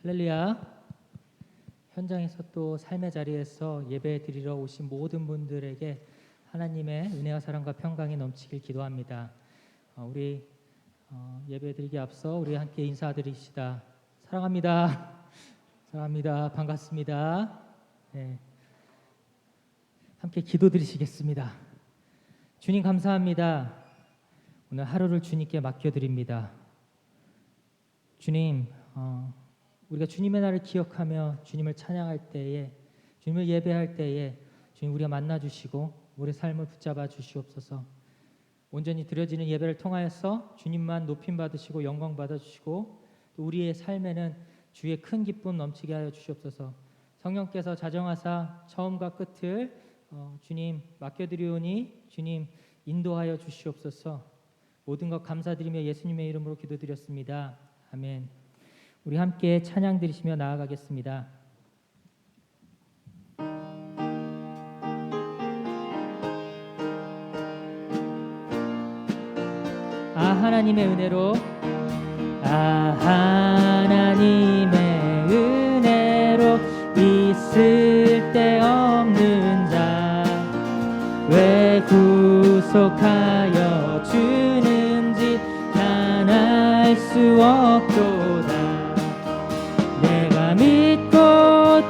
할렐루야. 현장에서 또 삶의 자리에서 예배 드리러 오신 모든 분들에게 하나님의 은혜와 사랑과 평강이 넘치길 기도합니다. 우리 예배 드리기 앞서 우리 함께 인사드립시다. 사랑합니다. 사랑합니다. 반갑습니다. 네. 함께 기도 드리시겠습니다. 주님 감사합니다. 오늘 하루를 주님께 맡겨드립니다. 주님, 우리가 주님의 날을 기억하며 주님을 찬양할 때에, 주님을 예배할 때에 주님 우리가 만나주시고 우리 삶을 붙잡아 주시옵소서. 온전히 드려지는 예배를 통하여서 주님만 높임 받으시고 영광 받아주시고 또 우리의 삶에는 주의 큰 기쁨 넘치게 하여 주시옵소서. 성령께서 자정하사 처음과 끝을 주님 맡겨드리오니 주님 인도하여 주시옵소서. 모든 것 감사드리며 예수님의 이름으로 기도드렸습니다. 아멘. 우리 함께 찬양 드리시며 나아가겠습니다. 하나님의 은혜로 하나님의 은혜로 있을 데 없는 자 왜 구속하여 주는지 난 알 수 없도다. 내가 믿고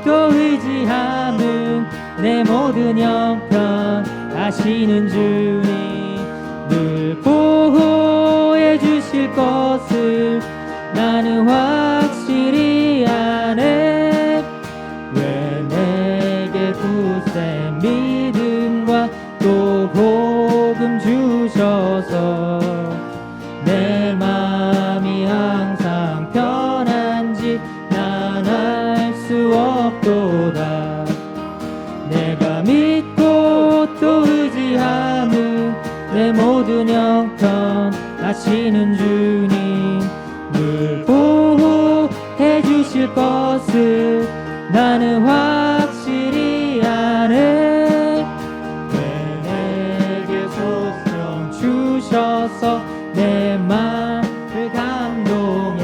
또 의지함은 내 모든 형편 아시는 주님 늘 보호해 주실 것을 나는 확실히 아네. 왜 내게 굳센 믿음과 또 복음 주셔서 내 마음이 항상 편한지 난 알 수 없도다. 내가 믿고 또 의지함은 내 모든 형편 아시는 주님 늘 보호해 주실 것을 나는 확실히 아네. 왜 내게 소명 주셔서 내 마음을 감동해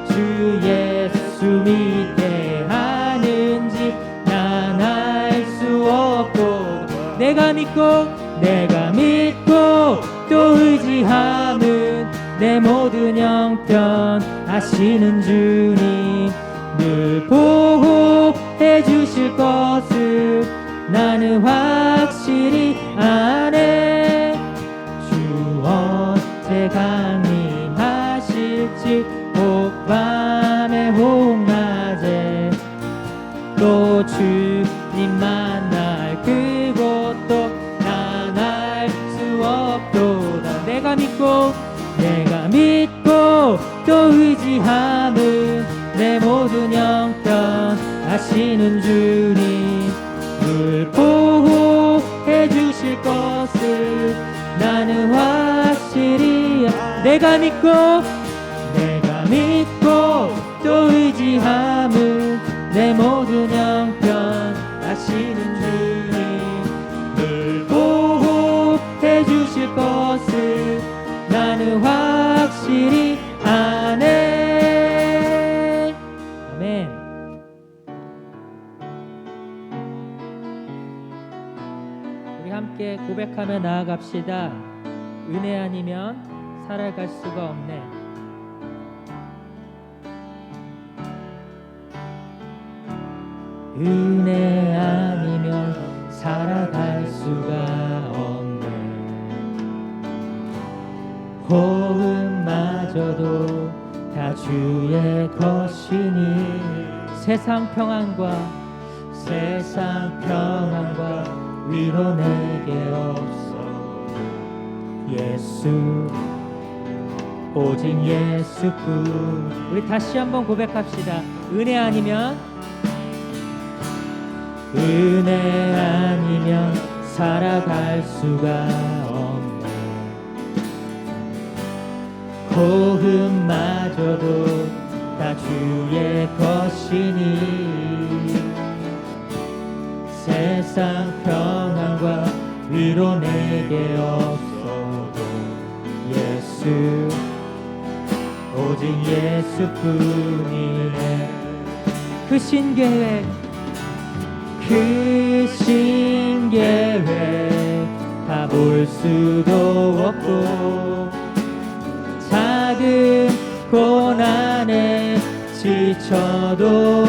주 예수 믿게 하는지 난 알 수 없고 내가 믿고 또 의지함은 내 모든 형편 아시는 주님 늘 보호해 주실 것을 나는 확실히 아네. 주 언제 강림하실지 혹밤에 혹낮에 또 주님 만날 그곳도 난 알 수 없도다. 내가 믿고 또 의지함은 내 모든 형편 아시는 주님 늘 보호해 주실 것을 나는 확실히 내가 믿고 또 의지함은 내 모든 형편 아시는 주님 늘 보호해 주실 것을 나는 확실히 아네. 아멘. 우리 함께 고백하며 나아갑시다. 은혜 아니면 살아갈 수가 없네. 은혜 아니면 살아갈 수가 없네. 호흡마저도 다 주의 것이니 세상 평안과 위로 내게 없어. 예수 오직 예수뿐. 우리 다시 한번 고백합시다. 은혜 아니면 살아갈 수가 없네. 호흡마저도 다 주의 것이니 세상 평안과 위로 내게 없어도 예수 오직 예수뿐이네. 그 신계획 다 볼 수도 없고 작은 고난에 지쳐도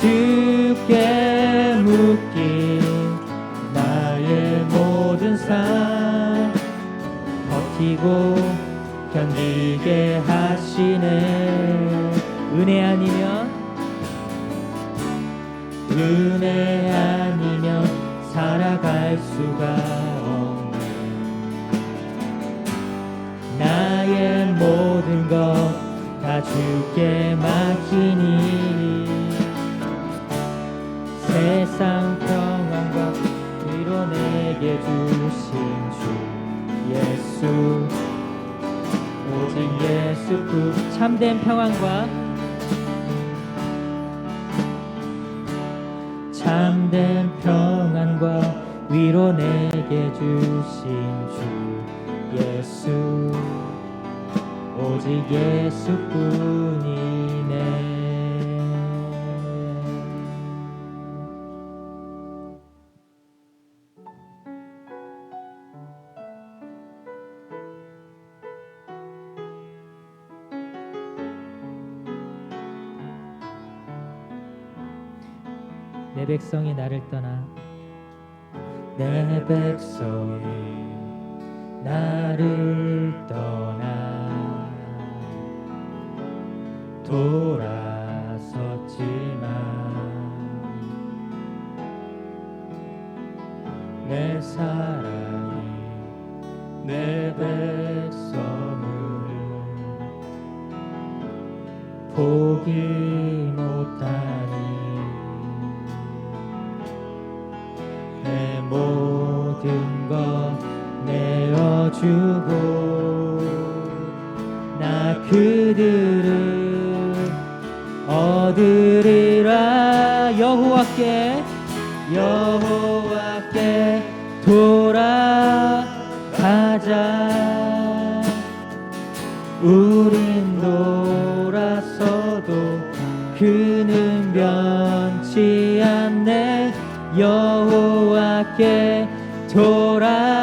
주께 묶인 나의 모든 삶 버티고 견디게 하시네. 은혜 아니면 살아갈 수가 없네. 나의 모든 것 다 주께 맡기니 세상 평안과 위로 내게 주신 주 예수 오직 예수뿐. 참된 평안과 위로 내게 주신 주 예수 오직 예수뿐이네. 내 백성이 나를 떠나 내 백성이 나를 떠나 돌아섰지만 내 사랑이 내 백성을 포기 못하니 내 모든 것 내어주고 나 그들을 얻으리라. 여호와께 돌아가자. 우린 돌아서도 그는 변치 않네. 여호와께 돌아가자.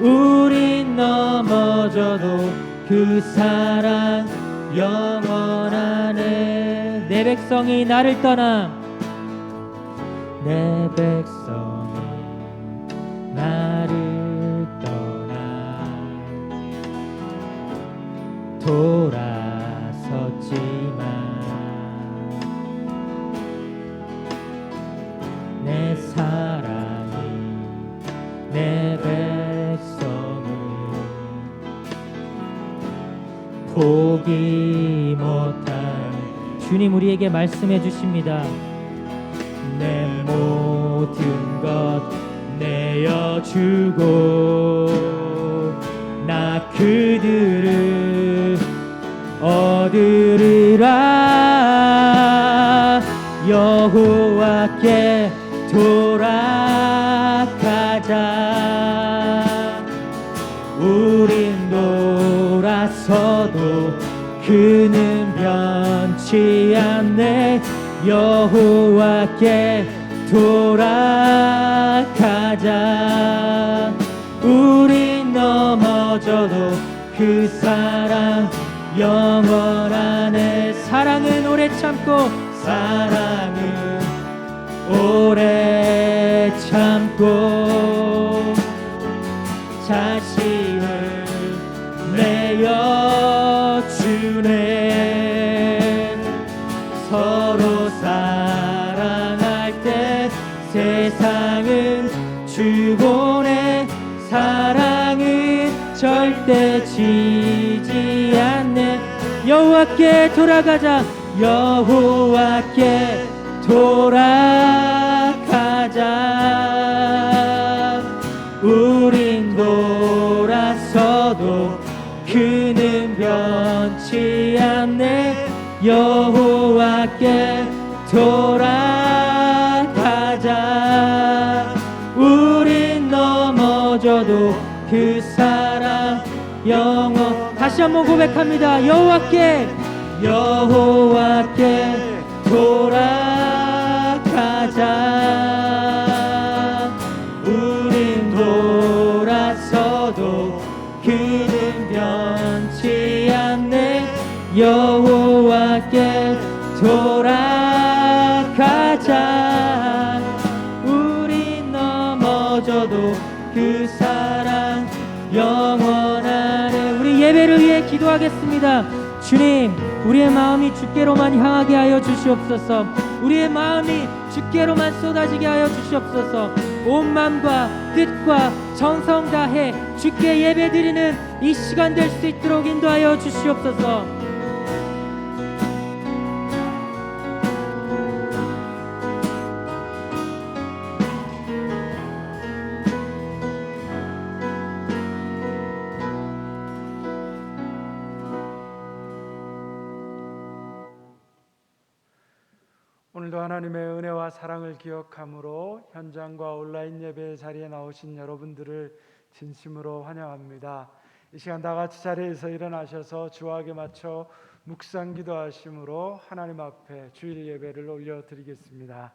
우린 넘어져도 그 사랑 영원하네. 내 백성이 나를 떠나 내 백성이 나를 떠나 돌아섰지만 내 사랑이 내 백성을 포기 못하니 주님 우리에게 말씀해 주십니다. 내 모든 것 내어주고 나 그들을 얻으리라. 여호와께 돌아가자. 우린 돌아서도 그는 변치 않네. 여호와께 돌아가자. 우린 넘어져도 그 사랑 영원하네. 사랑은 오래 참고 사랑은 오래 참고 자신을 내어주네. 서로 사랑할 때 세상은 주고네. 사랑은 절대 지지 않네. 여호와께 돌아가자. 여호와께 돌아가자. 우린 돌아서도 그는 변치 않네. 여호와께 돌아가자. 우린 넘어져도 그 사랑 영원. 다시 한번 고백합니다. 여호와께 돌아가자. 우린 돌아서도 그는 변치 않네. 여호와께 돌아가자. 우린 넘어져도 그 사랑 영원하네. 우리 예배를 위해 기도하겠습니다. 주님, 우리의 마음이 주께로만 향하게 하여 주시옵소서. 우리의 마음이 주께로만 쏟아지게 하여 주시옵소서. 온 마음과 뜻과 정성 다해 주께 예배드리는 이 시간 될 수 있도록 인도하여 주시옵소서. 오늘도 하나님의 은혜와 사랑을 기억함으로 현장과 온라인 예배 자리에 나오신 여러분들을 진심으로 환영합니다. 이 시간 다 같이 자리에서 일어나셔서 주하게 맞춰 묵상 기도하심으로 하나님 앞에 주일 예배를 올려드리겠습니다.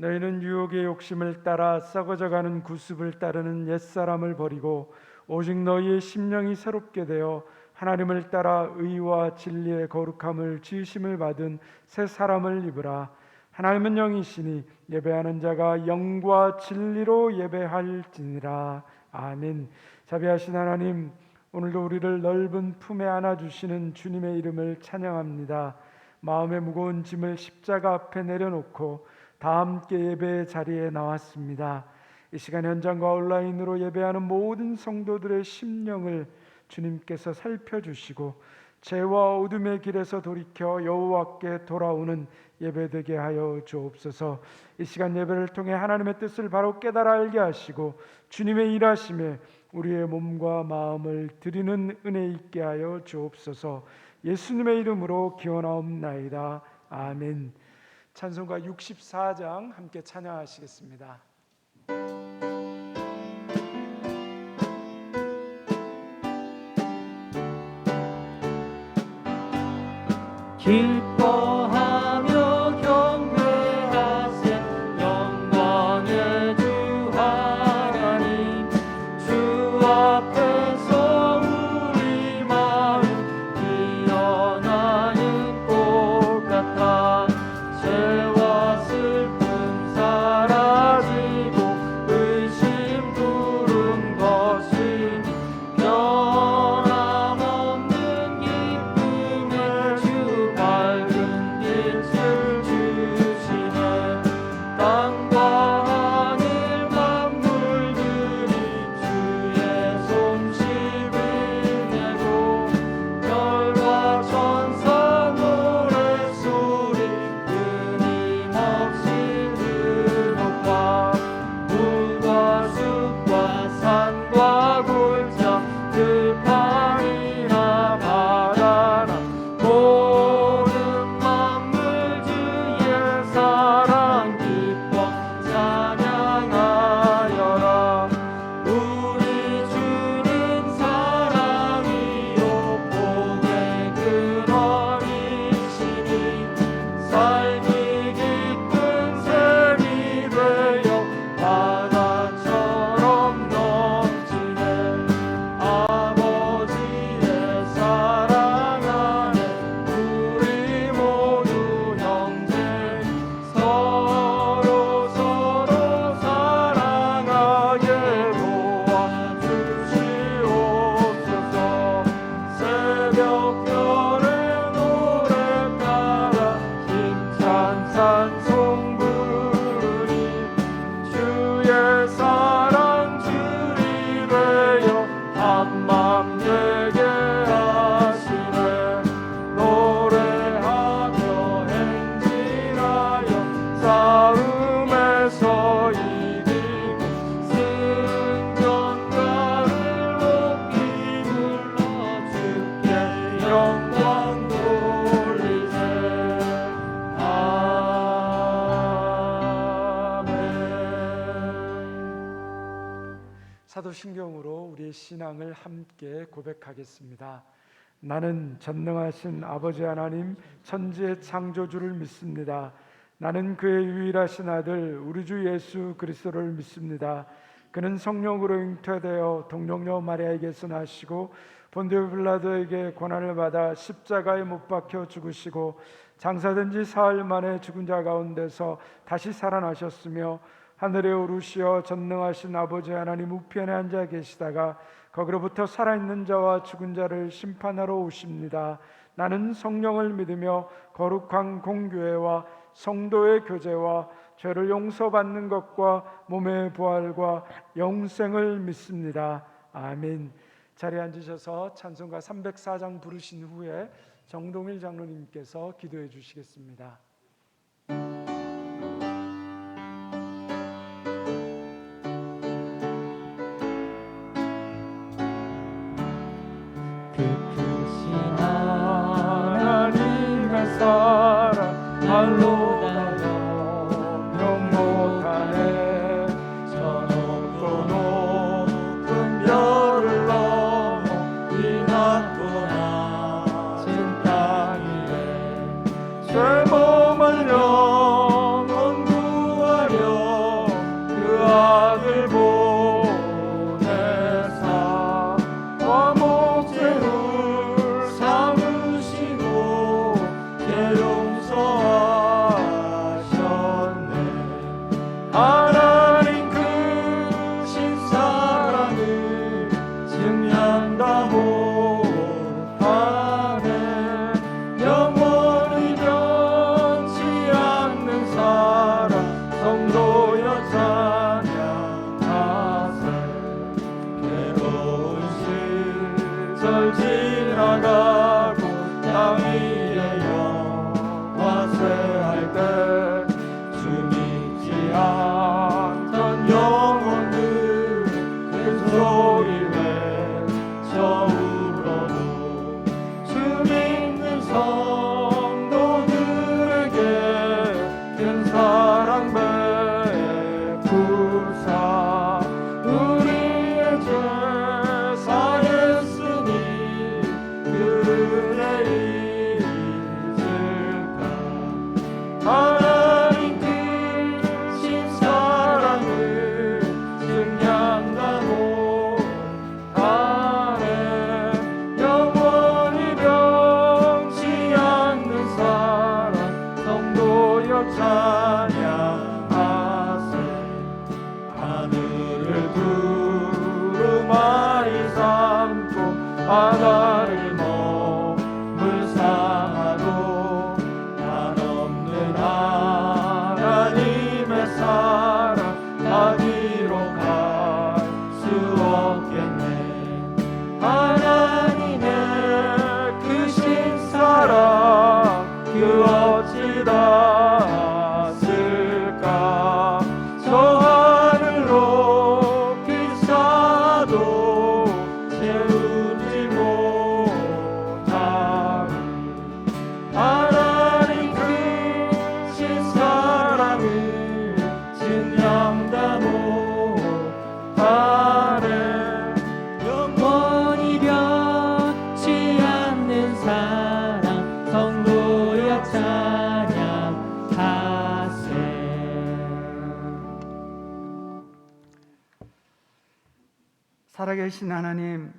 너희는 유혹의 욕심을 따라 썩어져가는 구습을 따르는 옛사람을 버리고 오직 너희의 심령이 새롭게 되어 하나님을 따라 의와 진리의 거룩함을 지으심을 받은 새 사람을 입으라. 하나님은 영이시니 예배하는 자가 영과 진리로 예배할지니라. 아멘. 자비하신 하나님, 오늘도 우리를 넓은 품에 안아주시는 주님의 이름을 찬양합니다. 마음의 무거운 짐을 십자가 앞에 내려놓고 다 함께 예배의 자리에 나왔습니다. 이 시간 현장과 온라인으로 예배하는 모든 성도들의 심령을 주님께서 살펴주시고 죄와 어둠의 길에서 돌이켜 여호와께 돌아오는 예배되게 하여 주옵소서. 이 시간 예배를 통해 하나님의 뜻을 바로 깨달아 알게 하시고 주님의 일하심에 우리의 몸과 마음을 드리는 은혜 있게 하여 주옵소서. 예수님의 이름으로 기원하옵나이다. 아멘. 찬송가 64장 함께 찬양하시겠습니다. 기뻐하며 경배하세 영광의 주 하나님. 주 앞에서 우리 마음 피어나는 꽃 같아 죄와 슬픔 사라지고 의심 부른 것이 변함없는 기쁨의 주 밝은 빛을 주시네. 땅과 하늘 만물들이 주의 솜씨를 내고 별과 천사 노랫소리 끊임없이 들어가. 물과 숲과 산과 골짜 들판이나 바다나 모든 만물 주의 사랑 기뻐 찬양하여라. 우리 주는 사랑이요 복의 근원이시니 삶이 깊은 샘이 되어 바다처럼 넘치네. 아버지의 사랑 안에 우리 모두 형제 서로 사랑하게 도와주시옵소서. 새벽별의 노래 따라 힘찬 찬송 부르리. 주의 사랑 주리 되어 한맘 내게 사도신경으로 우리의 신앙을 함께 고백하겠습니다. 나는 전능하신 아버지 하나님 천지의 창조주를 믿습니다. 나는 그의 유일하신 아들 우리 주 예수 그리스도를 믿습니다. 그는 성령으로 잉태되어 동정녀 마리아에게서 나시고 본디오 빌라도에게 고난을 받아 십자가에 못 박혀 죽으시고 장사된 지 사흘 만에 죽은 자 가운데서 다시 살아나셨으며 하늘에 오르시어 전능하신 아버지 하나님 우편에 앉아 계시다가 거기로부터 살아있는 자와 죽은 자를 심판하러 오십니다. 나는 성령을 믿으며 거룩한 공교회와 성도의 교제와 죄를 용서받는 것과 몸의 부활과 영생을 믿습니다. 아멘. 자리에 앉으셔서 찬송가 304장 부르신 후에 정동일 장로님께서 기도해 주시겠습니다. 하나님의 사랑 말로 못하네. 저 높고 높은 별을 넘어 이 낮고 낮은 땅 위에 죄 몸을 영원 구하려 그 아들 보내사 와 목죄를 삼으시고 죄 용서하셨네. 하나님 크신 사랑을 증명다 못하네. 영원히 변치 않는 사랑 성도여 찬양하세. 괴로운 시절 지나가고 땅 위에 영화쇠할 때 주 믿지 않던 영혼들 큰 소리 외쳐 울어도 주 믿는 성도들에게 큰 사랑 베푸사 우리의 죄 사했으니 그 은혜 잊을까. 하나님 크신 사랑을 증량다 못하네. 영원히 변치 않는 사랑 성도여 찬양하세. 하늘을 두루마리 삼고 바다를 머물 삼아도 한없는 하나님의 사랑 어디로 갈 수 없겠네. 하나님의 크신 사랑 그 어찌 닿았을까. 저 하늘 높이 쌓아도 채우지 못하리. 하나님 크신 사랑을 증량다 못하네. 영원히 변치 않는 사랑 성도여 찬양하세. 살아계신 하나님,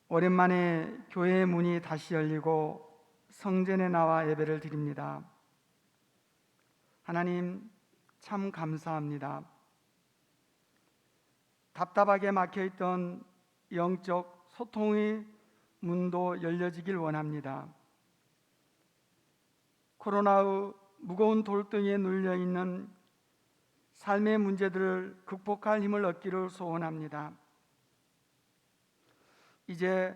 오랜만에 교회의 문이 다시 열리고 성전에 나와 예배를 드립니다. 하나님 참 감사합니다. 답답하게 막혀있던 영적 소통의 문도 열려지길 원합니다. 코로나의 무거운 돌덩이에 눌려있는 삶의 문제들을 극복할 힘을 얻기를 소원합니다. 이제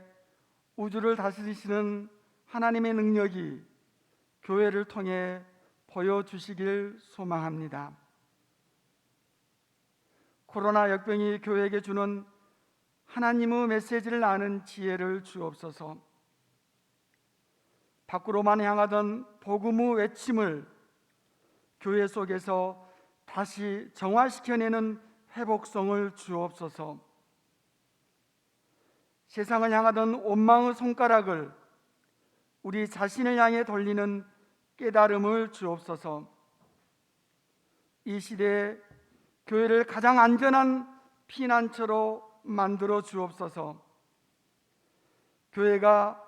우주를 다스리시는 하나님의 능력이 교회를 통해 보여주시길 소망합니다. 코로나 역병이 교회에게 주는 하나님의 메시지를 아는 지혜를 주옵소서. 밖으로만 향하던 복음의 외침을 교회 속에서 다시 정화시켜내는 회복성을 주옵소서. 세상을 향하던 원망의 손가락을 우리 자신을 향해 돌리는 깨달음을 주옵소서. 이 시대에 교회를 가장 안전한 피난처로 만들어 주옵소서. 교회가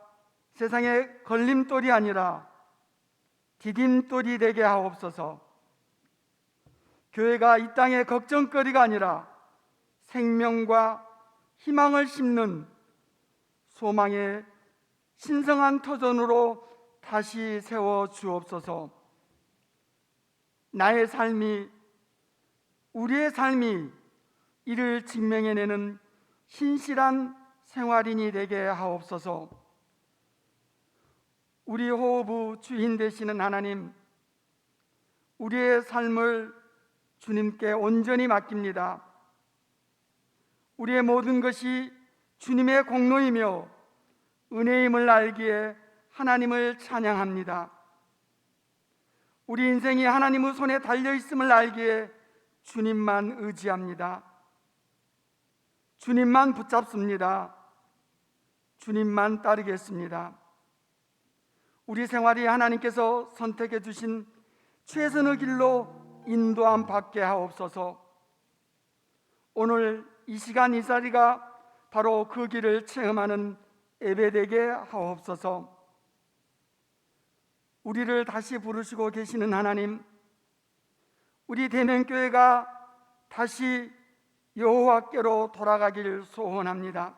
세상의 걸림돌이 아니라 디딤돌이 되게 하옵소서. 교회가 이 땅의 걱정거리가 아니라 생명과 희망을 심는 소망의 신성한 터전으로 다시 세워 주옵소서. 나의 삶이, 우리의 삶이 이를 증명해내는 신실한 생활인이 되게 하옵소서. 우리 호흡의 주인 되시는 하나님, 우리의 삶을 주님께 온전히 맡깁니다. 우리의 모든 것이 주님의 공로이며 은혜임을 알기에 하나님을 찬양합니다. 우리 인생이 하나님의 손에 달려있음을 알기에 주님만 의지합니다. 주님만 붙잡습니다. 주님만 따르겠습니다. 우리 생활이 하나님께서 선택해 주신 최선의 길로 인도함 받게 하옵소서. 오늘 이 시간 이 자리가 바로 그 길을 체험하는 예배되게 하옵소서. 우리를 다시 부르시고 계시는 하나님, 우리 대면교회가 다시 여호와께로 돌아가길 소원합니다.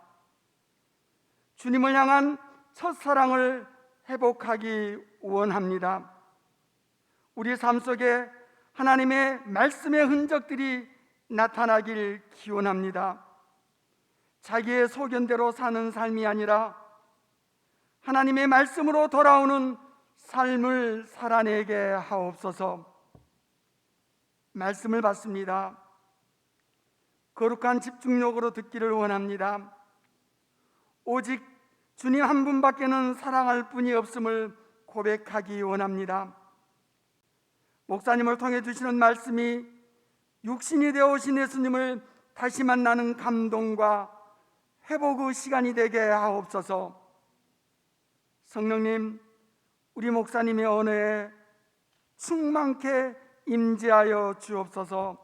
주님을 향한 첫사랑을 회복하기 원합니다. 우리 삶 속에 하나님의 말씀의 흔적들이 나타나길 기원합니다. 자기의 소견대로 사는 삶이 아니라 하나님의 말씀으로 돌아오는 삶을 살아내게 하옵소서. 말씀을 받습니다. 거룩한 집중력으로 듣기를 원합니다. 오직 주님 한 분밖에는 사랑할 분이 없음을 고백하기 원합니다. 목사님을 통해 주시는 말씀이 육신이 되어 오신 예수님을 다시 만나는 감동과 회복의 시간이 되게 하옵소서. 성령님, 우리 목사님의 언어에 충만케 임재하여 주옵소서.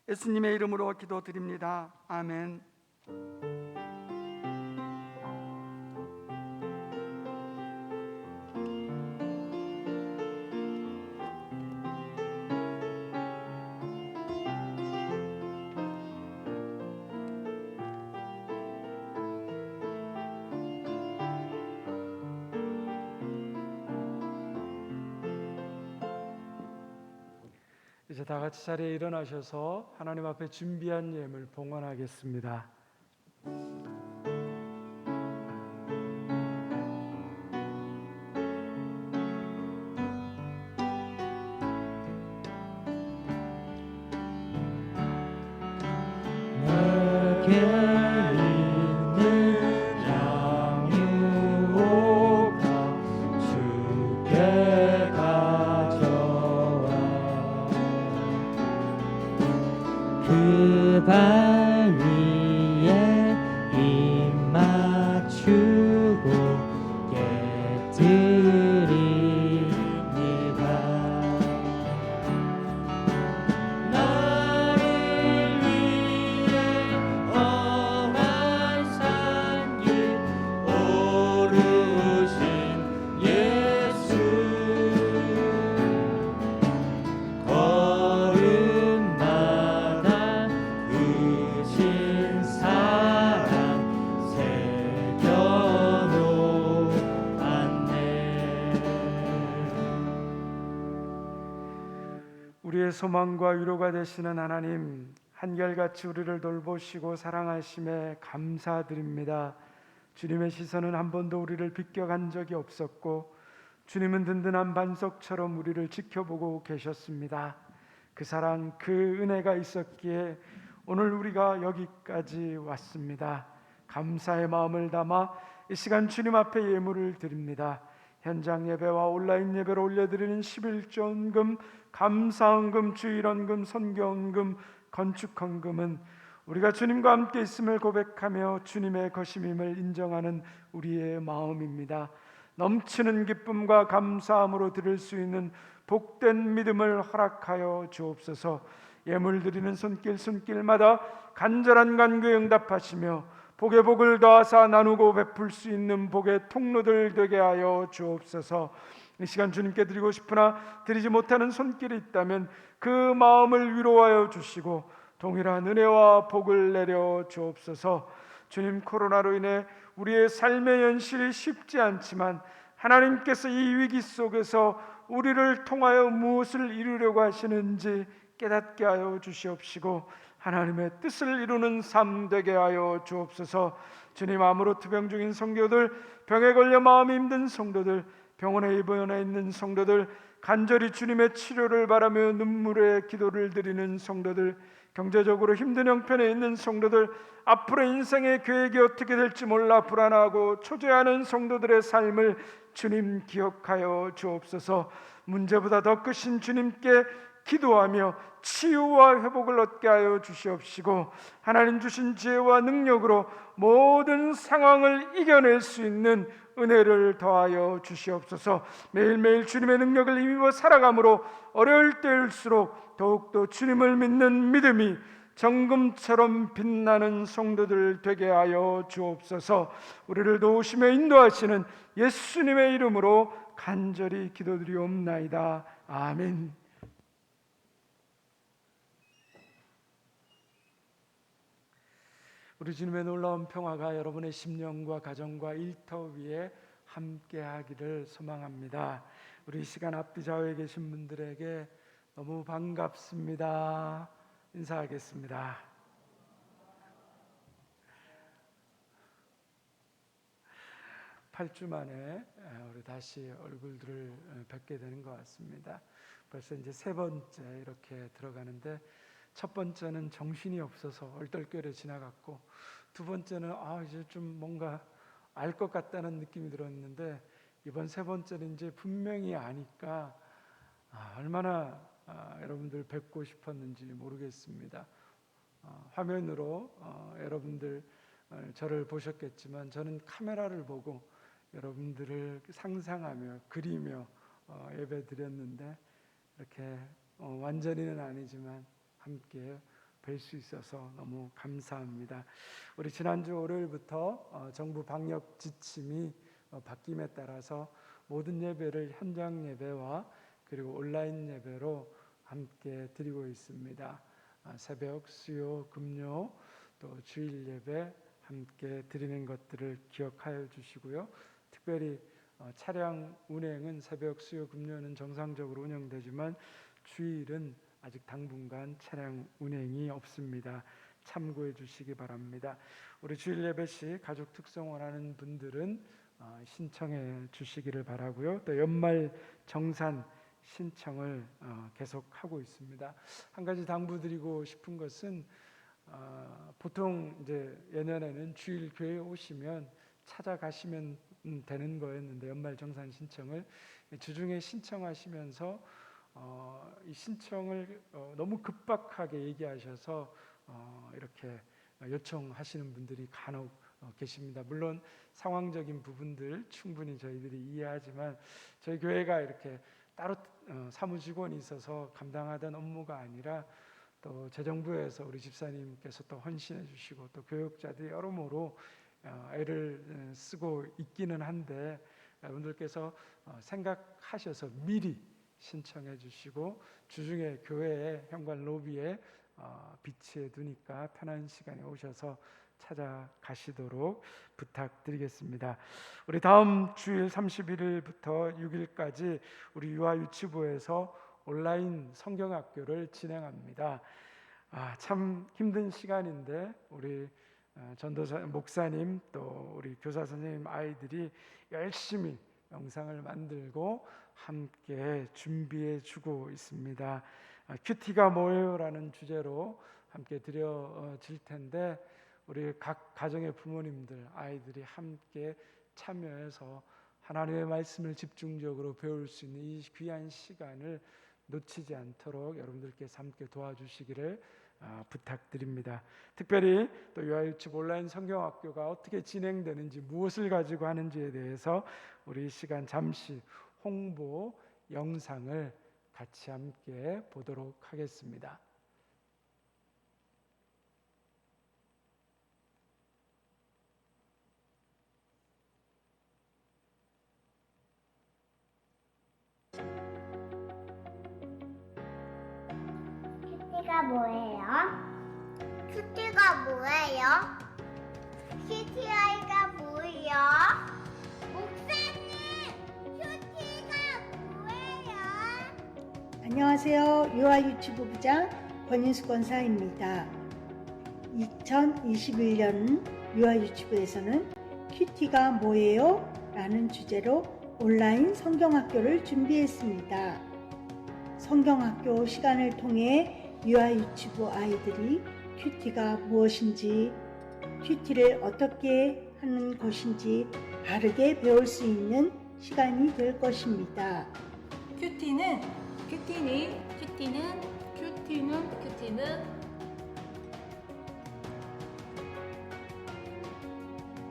예수님의 이름으로 기도드립니다. 아멘. 이제 다 같이 자리에 일어나셔서 하나님 앞에 준비한 예물 봉헌하겠습니다. 발 위에 입 맞추고 깨뜨립니다. 나를 위해 험한 산길 오르신 예수, 걸음마다 크신 사랑 새겨놓았네. 우리의 소망과 위로가 되시는 하나님, 한결같이 우리를 돌보시고 사랑하심에 감사드립니다. 주님의 시선은 한 번도 우리를 비껴간 적이 없었고 주님은 든든한 반석처럼 우리를 지켜보고 계셨습니다. 그 사랑, 그 은혜가 있었기에 오늘 우리가 여기까지 왔습니다. 감사의 마음을 담아 이 시간 주님 앞에 예물을 드립니다. 현장 예배와 온라인 예배로 올려드리는 11조원금, 감사헌금, 주일헌금, 선교헌금, 건축 헌금은 우리가 주님과 함께 있음을 고백하며 주님의 것임임을 인정하는 우리의 마음입니다. 넘치는 기쁨과 감사함으로 드릴 수 있는 복된 믿음을 허락하여 주옵소서. 예물 드리는 손길마다 간절한 간구에 응답하시며 복에 복을 더하사 나누고 베풀 수 있는 복의 통로들 되게 하여 주옵소서. 이 시간 주님께 드리고 싶으나 드리지 못하는 손길이 있다면 그 마음을 위로하여 주시고 동일한 은혜와 복을 내려 주옵소서. 주님, 코로나로 인해 우리의 삶의 현실이 쉽지 않지만 하나님께서 이 위기 속에서 우리를 통하여 무엇을 이루려고 하시는지 깨닫게 하여 주시옵시고 하나님의 뜻을 이루는 삶 되게 하여 주옵소서. 주님, 암으로 투병 중인 성도들, 병에 걸려 마음이 힘든 성도들, 병원에 입원해 있는 성도들, 간절히 주님의 치료를 바라며 눈물의 기도를 드리는 성도들, 경제적으로 힘든 형편에 있는 성도들, 앞으로 인생의 계획이 어떻게 될지 몰라 불안하고 초조해하는 성도들의 삶을 주님 기억하여 주옵소서. 문제보다 더 크신 주님께 기도하며 치유와 회복을 얻게 하여 주시옵시고 하나님 주신 지혜와 능력으로 모든 상황을 이겨낼 수 있는 은혜를 더하여 주시옵소서. 매일매일 주님의 능력을 힘입어 살아감으로 어려울 때일수록 더욱더 주님을 믿는 믿음이 정금처럼 빛나는 성도들 되게 하여 주옵소서. 우리를 도우시며 인도하시는 예수님의 이름으로 간절히 기도드리옵나이다. 아멘. 우리 주님의 놀라운 평화가 여러분의 심령과 가정과 일터 위에 함께하기를 소망합니다. 우리 이 시간 앞뒤 좌우에 계신 분들에게 너무 반갑습니다. 인사하겠습니다. 8주 만에 우리 다시 얼굴들을 뵙게 되는 것 같습니다. 벌써 이제 세 번째 이렇게 들어가는데 첫 번째는 정신이 없어서 얼떨결에 지나갔고 두 번째는 이제 좀 뭔가 알 것 같다는 느낌이 들었는데 이번 세 번째는 이제 분명히 아니까 얼마나 여러분들 뵙고 싶었는지 모르겠습니다. 화면으로 여러분들 저를 보셨겠지만 저는 카메라를 보고 여러분들을 상상하며 그리며 예배 드렸는데 이렇게 완전히는 아니지만 함께 뵐 수 있어서 너무 감사합니다. 우리 지난주 월요일부터 정부 방역 지침이 바뀜에 따라서 모든 예배를 현장 예배와 그리고 온라인 예배로 함께 드리고 있습니다. 새벽, 수요, 금요 또 주일 예배 함께 드리는 것들을 기억하여 주시고요. 특별히 차량 운행은 새벽, 수요, 금요는 정상적으로 운영되지만 주일은 아직 당분간 차량 운행이 없습니다. 참고해 주시기 바랍니다. 우리 주일 예배 시 가족 특성 원하는 분들은 신청해 주시기를 바라고요. 또 연말 정산 신청을 계속하고 있습니다. 한 가지 당부드리고 싶은 것은 보통 이제 예년에는 주일 교회 오시면 찾아가시면 되는 거였는데 연말 정산 신청을 주중에 신청하시면서 이 신청을 너무 급박하게 얘기하셔서 이렇게 요청하시는 분들이 간혹 계십니다. 물론 상황적인 부분들 충분히 저희들이 이해하지만 저희 교회가 이렇게 따로 사무직원이 있어서 감당하던 업무가 아니라 또 재정부에서 우리 집사님께서 또 헌신해 주시고 또 교육자들이 여러모로 애를 쓰고 있기는 한데 여러분들께서 생각하셔서 미리 신청해 주시고 주중에 교회의 현관 로비에 비치해 두니까 편한 시간에 오셔서 찾아가시도록 부탁드리겠습니다. 우리 다음 주일 31일부터 6일까지 우리 유아유치부에서 온라인 성경학교를 진행합니다. 참 힘든 시간인데 우리 전도사 목사님 또 우리 교사 선생님 아이들이 열심히 영상을 만들고 함께 준비해 주고 있습니다. 큐티가 뭐예요라는 주제로 함께 드려질 텐데 우리 각 가정의 부모님들 아이들이 함께 참여해서 하나님의 말씀을 집중적으로 배울 수 있는 이 귀한 시간을 놓치지 않도록 여러분들께서 함께 도와주시기를 부탁드립니다. 특별히 또 유아유치부 온라인 성경학교가 어떻게 진행되는지, 무엇을 가지고 하는지에 대해서 우리 이 시간 잠시 홍보 영상을 같이 함께 보도록 하겠습니다. 큐티가 뭐예요? 큐티가 뭐예요? 큐티아이가 뭐예요? 목사님, 큐티가 뭐예요? 안녕하세요. 유아유치부부장 권인수 권사입니다. 2021년 유아유치부에서는 큐티가 뭐예요? 라는 주제로 온라인 성경학교를 준비했습니다. 성경학교 시간을 통해 유아유치부 아이들이 큐티가 무엇인지, 큐티를 어떻게 하는 것인지 바르게 배울 수 있는 시간이 될 것입니다. 큐티는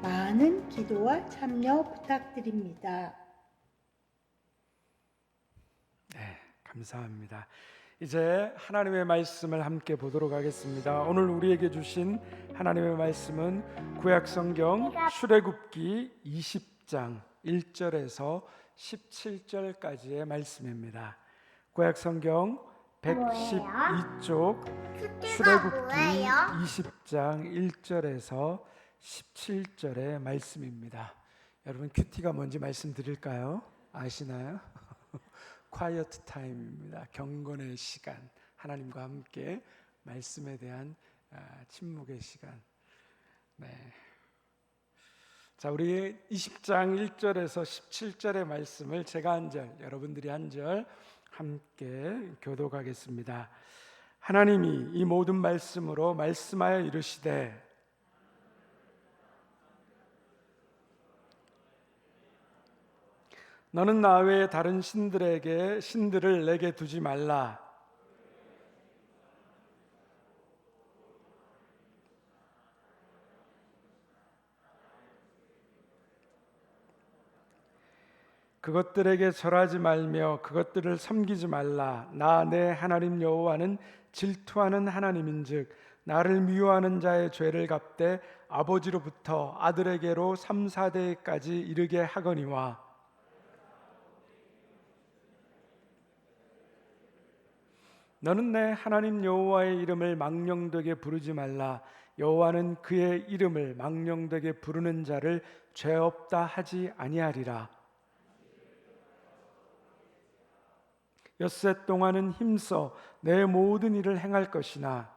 많은 기도와 참여 부탁드립니다. 네, 감사합니다. 이제 하나님의 말씀을 함께 보도록 하겠습니다. 오늘 우리에게 주신 하나님의 말씀은 구약성경 출애굽기 20장 1절에서 17절까지의 말씀입니다. 구약성경 112쪽 큐티가 출애굽기 뭐예요? 20장 1절에서 17절의 말씀입니다. 여러분, 큐티가 뭔지 말씀드릴까요? 아시나요? quiet time입니다. 경건의 시간, 하나님과 함께 말씀에 대한 침묵의 시간. 네. 자, 우리 20장 1절에서 17절의 말씀을 제가 한 절, 여러분들이 한 절 함께 교독하겠습니다. 하나님이 이 모든 말씀으로 말씀하여 이르시되 너는 나 외에 다른 신들을 내게 두지 말라. 그것들에게 절하지 말며 그것들을 섬기지 말라. 나 내 하나님 여호와는 질투하는 하나님인즉 나를 미워하는 자의 죄를 갚되 아버지로부터 아들에게로 3, 4대까지 이르게 하거니와 너는 내 하나님 여호와의 이름을 망령되게 부르지 말라. 여호와는 그의 이름을 망령되게 부르는 자를 죄 없다 하지 아니하리라. 엿새 동안은 힘써 내 모든 일을 행할 것이나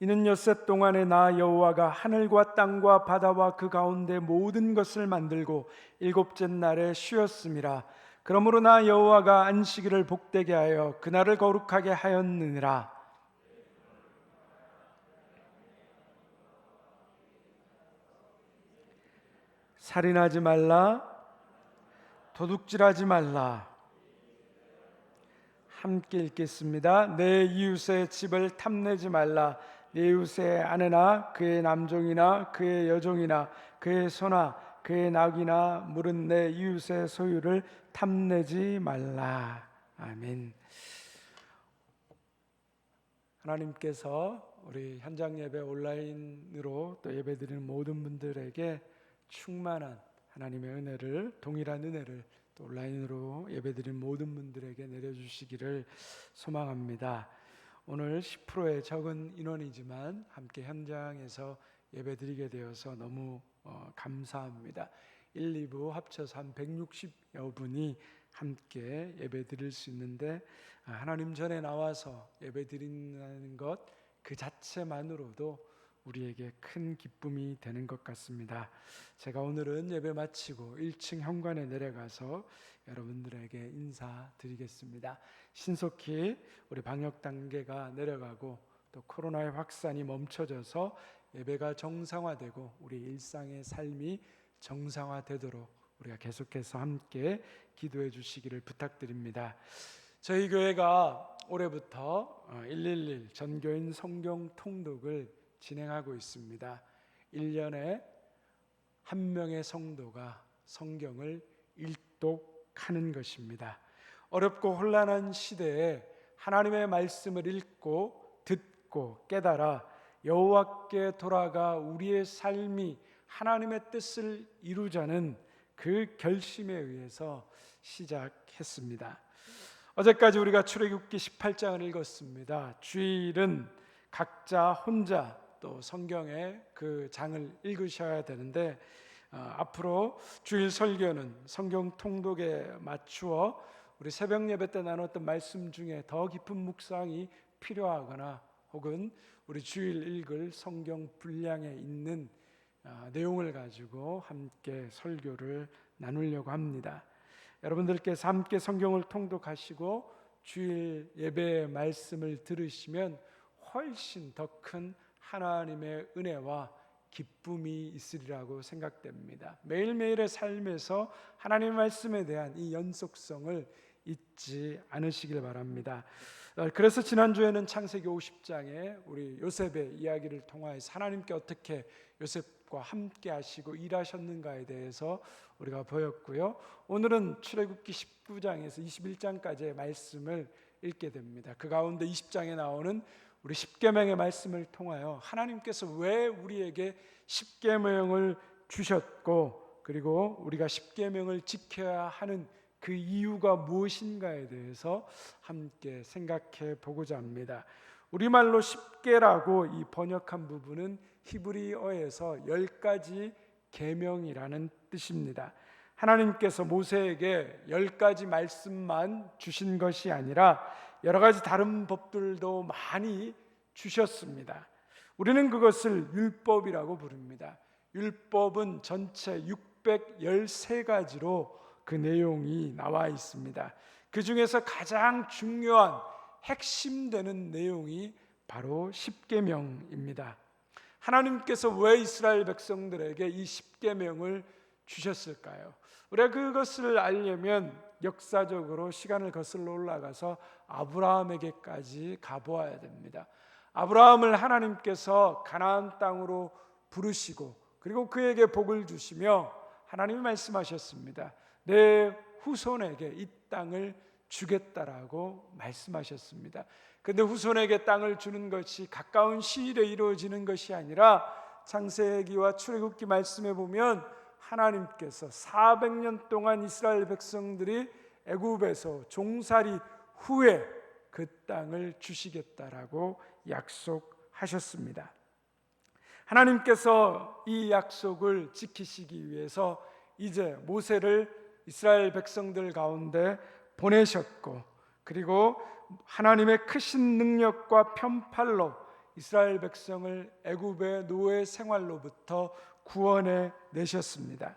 이는 엿새 동안에 나 여호와가 하늘과 땅과 바다와 그 가운데 모든 것을 만들고 일곱째 날에 쉬었음이라. 그러므로 나 여호와가 안식일을 복되게 하여 그날을 거룩하게 하였느니라. 살인하지 말라, 도둑질하지 말라. 함께 읽겠습니다. 내 이웃의 집을 탐내지 말라. 내 이웃의 아내나 그의 남종이나 그의 여종이나 그의 소나 그의 낙이나 물은 내 이웃의 소유를 탐내지 말라. 아멘. 하나님께서 우리 현장 예배 온라인으로 또 예배드리는 모든 분들에게 충만한 하나님의 은혜를, 동일한 은혜를 또 온라인으로 예배드리는 모든 분들에게 내려주시기를 소망합니다. 오늘 10%의 적은 인원이지만 함께 현장에서 예배드리게 되어서 너무 감사합니다. 1, 2부 합쳐서 한 160여 분이 함께 예배드릴 수 있는데 하나님 전에 나와서 예배드린다는 것 그 자체만으로도 우리에게 큰 기쁨이 되는 것 같습니다. 제가 오늘은 예배 마치고 1층 현관에 내려가서 여러분들에게 인사드리겠습니다. 신속히 우리 방역 단계가 내려가고 또 코로나의 확산이 멈춰져서 예배가 정상화되고 우리 일상의 삶이 정상화되도록 우리가 계속해서 함께 기도해 주시기를 부탁드립니다. 저희 교회가 올해부터 111 전교인 성경 통독을 진행하고 있습니다. 1년에 한 명의 성도가 성경을 일독하는 것입니다. 어렵고 혼란한 시대에 하나님의 말씀을 읽고 듣고 깨달아 여호와께 돌아가 우리의 삶이 하나님의 뜻을 이루자는 그 결심에 의해서 시작했습니다. 어제까지 우리가 출애굽기 18장을 읽었습니다. 주일은 각자 혼자 또 성경의 그 장을 읽으셔야 되는데 앞으로 주일 설교는 성경 통독에 맞추어 우리 새벽 예배 때 나눴던 말씀 중에 더 깊은 묵상이 필요하거나 혹은 우리 주일 읽을 성경 분량에 있는 내용을 가지고 함께 설교를 나누려고 합니다. 여러분들께서 함께 성경을 통독하시고 주일 예배의 말씀을 들으시면 훨씬 더 큰 하나님의 은혜와 기쁨이 있으리라고 생각됩니다. 매일매일의 삶에서 하나님의 말씀에 대한 이 연속성을 잊지 않으시길 바랍니다. 그래서 지난주에는 창세기 50장에 우리 요셉의 이야기를 통하여서 하나님께 어떻게 요셉과 함께 하시고 일하셨는가에 대해서 우리가 보였고요. 오늘은 출애굽기 19장에서 21장까지의 말씀을 읽게 됩니다. 그 가운데 20장에 나오는 우리 십계명의 말씀을 통하여 하나님께서 왜 우리에게 십계명을 주셨고 그리고 우리가 십계명을 지켜야 하는 그 이유가 무엇인가에 대해서 함께 생각해 보고자 합니다. 우리말로 십계라고 이 번역한 부분은 히브리어에서 10가지 계명이라는 뜻입니다. 하나님께서 모세에게 10가지 말씀만 주신 것이 아니라 여러 가지 다른 법들도 많이 주셨습니다. 우리는 그것을 율법이라고 부릅니다. 율법은 전체 613가지로 그 내용이 나와 있습니다. 그 중에서 가장 중요한 핵심되는 내용이 바로 십계명입니다. 하나님께서 왜 이스라엘 백성들에게 이 십계명을 주셨을까요? 우리가 그것을 알려면 역사적으로 시간을 거슬러 올라가서 아브라함에게까지 가보아야 됩니다. 아브라함을 하나님께서 가나안 땅으로 부르시고 그리고 그에게 복을 주시며 하나님이 말씀하셨습니다. 내 후손에게 이 땅을 주겠다라고 말씀하셨습니다. 그런데 후손에게 땅을 주는 것이 가까운 시일에 이루어지는 것이 아니라 창세기와 출애굽기 말씀에 보면 하나님께서 400년 동안 이스라엘 백성들이 애굽에서 종살이 후에 그 땅을 주시겠다라고 약속하셨습니다. 하나님께서 이 약속을 지키시기 위해서 이제 모세를 이스라엘 백성들 가운데 보내셨고 그리고 하나님의 크신 능력과 편팔로 이스라엘 백성을 애굽의 노예 생활로부터 구원해 내셨습니다.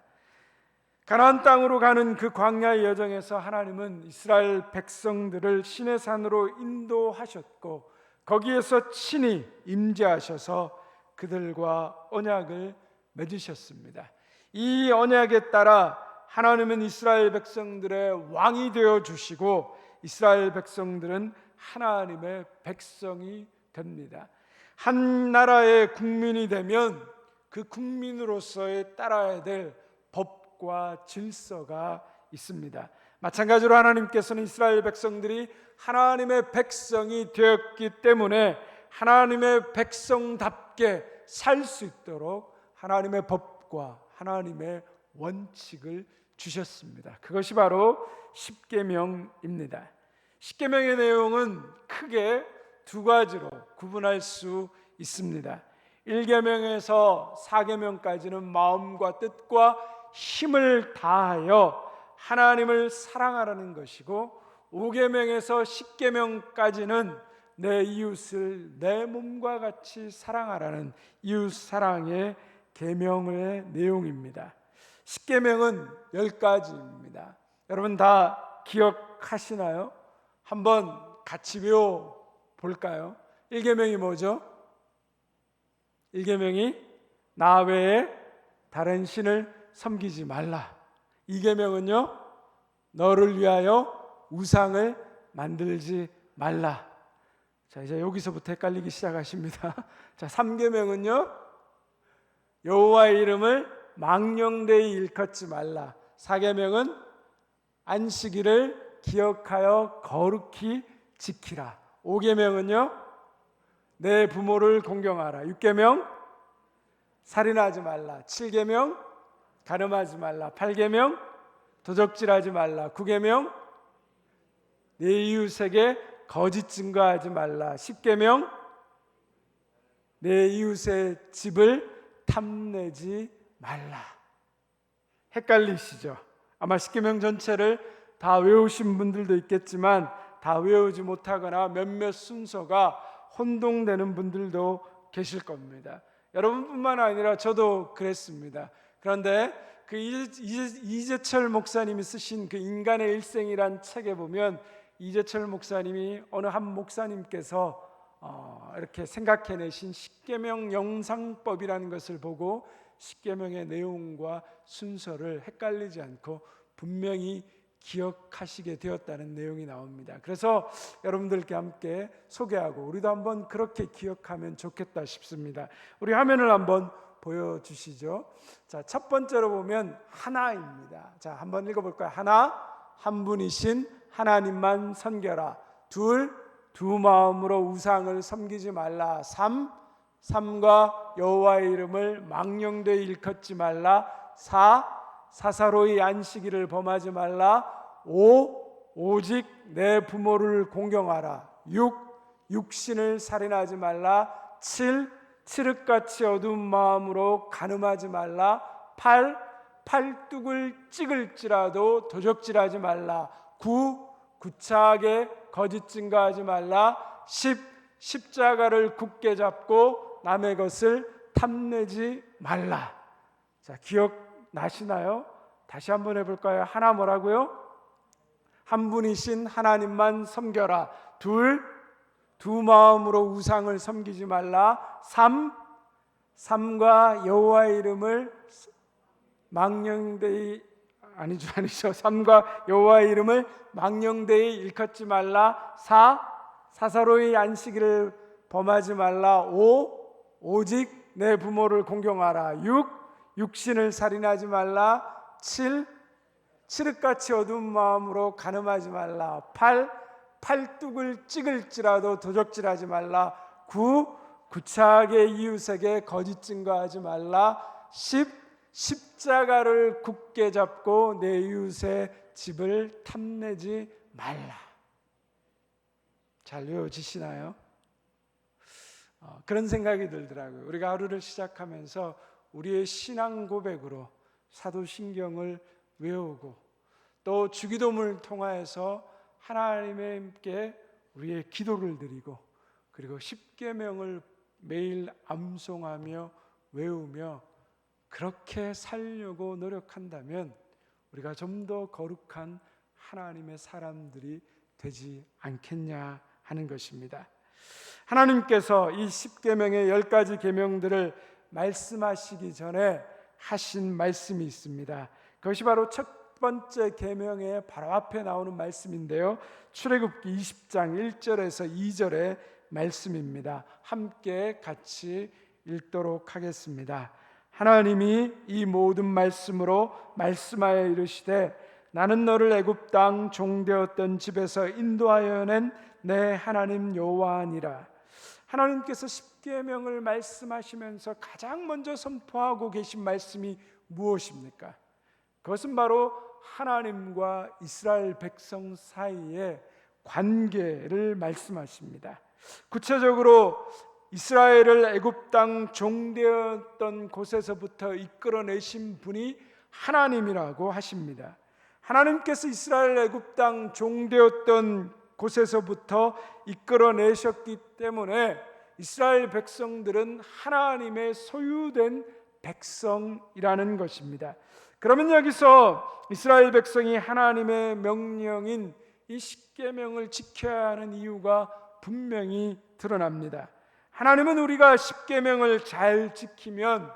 가나안 땅으로 가는 그 광야의 여정에서 하나님은 이스라엘 백성들을 시내산으로 인도하셨고 거기에서 친히 임재하셔서 그들과 언약을 맺으셨습니다. 이 언약에 따라 하나님은 이스라엘 백성들의 왕이 되어 주시고 이스라엘 백성들은 하나님의 백성이 됩니다. 한 나라의 국민이 되면 그 국민으로서의 따라야 될 법과 질서가 있습니다. 마찬가지로 하나님께서는 이스라엘 백성들이 하나님의 백성이 되었기 때문에 하나님의 백성답게 살 수 있도록 하나님의 법과 하나님의 원칙을 주셨습니다. 그것이 바로 십계명입니다. 십계명의 내용은 크게 두 가지로 구분할 수 있습니다. 1계명에서 4계명까지는 마음과 뜻과 힘을 다하여 하나님을 사랑하라는 것이고 5계명에서 10계명까지는 내 이웃을 내 몸과 같이 사랑하라는 이웃 사랑의 계명의 내용입니다. 10계명은 10가지입니다. 여러분 다 기억하시나요? 한번 같이 외워 볼까요? 1계명이 뭐죠? 1계명이 나 외에 다른 신을 섬기지 말라. 2계명은요, 너를 위하여 우상을 만들지 말라. 자, 이제 여기서부터 헷갈리기 시작하십니다. 자, 3계명은요, 여호와의 이름을 망령되이 일컫지 말라. 4계명은 안식일을 기억하여 거룩히 지키라. 5계명은요, 내 부모를 공경하라. 6계명 살인하지 말라. 7계명 간음하지 말라. 8계명 도적질하지 말라. 9계명 내 이웃에게 거짓 증거하지 말라. 10계명 내 이웃의 집을 탐내지 말라. 헷갈리시죠? 아마 10계명 전체를 다 외우신 분들도 있겠지만 다 외우지 못하거나 몇몇 순서가 혼동되는 분들도 계실 겁니다. 여러분뿐만 아니라 저도 그랬습니다. 그런데 그 이재철 목사님이 쓰신 그 인간의 일생이란 책에 보면 이재철 목사님이 어느 한 목사님께서 이렇게 생각해내신 십계명 영상법이라는 것을 보고 십계명의 내용과 순서를 헷갈리지 않고 분명히 기억하시게 되었다는 내용이 나옵니다. 그래서 여러분들께 함께 소개하고 우리도 한번 그렇게 기억하면 좋겠다 싶습니다. 우리 화면을 한번 보여주시죠. 자, 첫 번째로 보면 하나입니다. 자, 한번 읽어볼까요? 하나, 한 분이신 하나님만 섬겨라. 둘, 두 마음으로 우상을 섬기지 말라. 삼, 삼가 여호와의 이름을 망령되이 일컫지 말라. 사, 사사로이 안식일을 범하지 말라. 오, 오직 내 부모를 공경하라. 육, 육신을 살인하지 말라. 칠, 칠흑같이 어두운 마음으로 간음하지 말라. 팔, 팔뚝을 찍을지라도 도적질하지 말라. 구, 구차하게 거짓 증거하지 말라. 십, 십자가를 굳게 잡고 남의 것을 탐내지 말라. 자, 기억나시나요? 다시 한번 해볼까요? 하나 뭐라고요? 한 분이신 하나님만 섬겨라. 둘, 두 마음으로 우상을 섬기지 말라. 삼, 삼가 여호와의 이름을 망령되이 아니죠. 삼가 여호와의 이름을 망령되이 일컫지 말라. 사, 사사로이 안식일을 범하지 말라. 오, 오직 내 부모를 공경하라. 육, 육신을 살인하지 말라. 칠, 칠흑같이 어두운 마음으로 간음하지 말라. 팔, 팔뚝을 찍을지라도 도적질하지 말라. 구, 구차하게 이웃에게 거짓 증거하지 말라. 십, 십자가를 굳게 잡고 내 이웃의 집을 탐내지 말라. 잘 외워지시나요? 그런 생각이 들더라고요. 우리가 하루를 시작하면서 우리의 신앙 고백으로 사도신경을 외우고 또 주기도문을 통하여서 하나님께 우리의 기도를 드리고 그리고 십계명을 매일 암송하며 외우며 그렇게 살려고 노력한다면 우리가 좀 더 거룩한 하나님의 사람들이 되지 않겠냐 하는 것입니다. 하나님께서 이 십계명의 10가지 계명들을 말씀하시기 전에 하신 말씀이 있습니다. 그것이 바로 첫 번째 계명의 바로 앞에 나오는 말씀인데요. 출애굽기 20장 1절에서 2절의 말씀입니다. 함께 같이 읽도록 하겠습니다. 하나님이 이 모든 말씀으로 말씀하여 이르시되 나는 너를 애굽 땅 종되었던 집에서 인도하여 낸 내 하나님 여호와니라. 하나님께서 십계명을 말씀하시면서 가장 먼저 선포하고 계신 말씀이 무엇입니까? 그것은 바로 하나님과 이스라엘 백성 사이의 관계를 말씀하십니다. 구체적으로 이스라엘을 애굽 땅 종되었던 곳에서부터 이끌어내신 분이 하나님이라고 하십니다. 하나님께서 이스라엘 애굽 땅 종되었던 곳에서부터 이끌어내셨기 때문에 이스라엘 백성들은 하나님의 소유된 백성이라는 것입니다. 그러면 여기서 이스라엘 백성이 하나님의 명령인 이 십계명을 지켜야 하는 이유가 분명히 드러납니다. 하나님은 우리가 십계명을 잘 지키면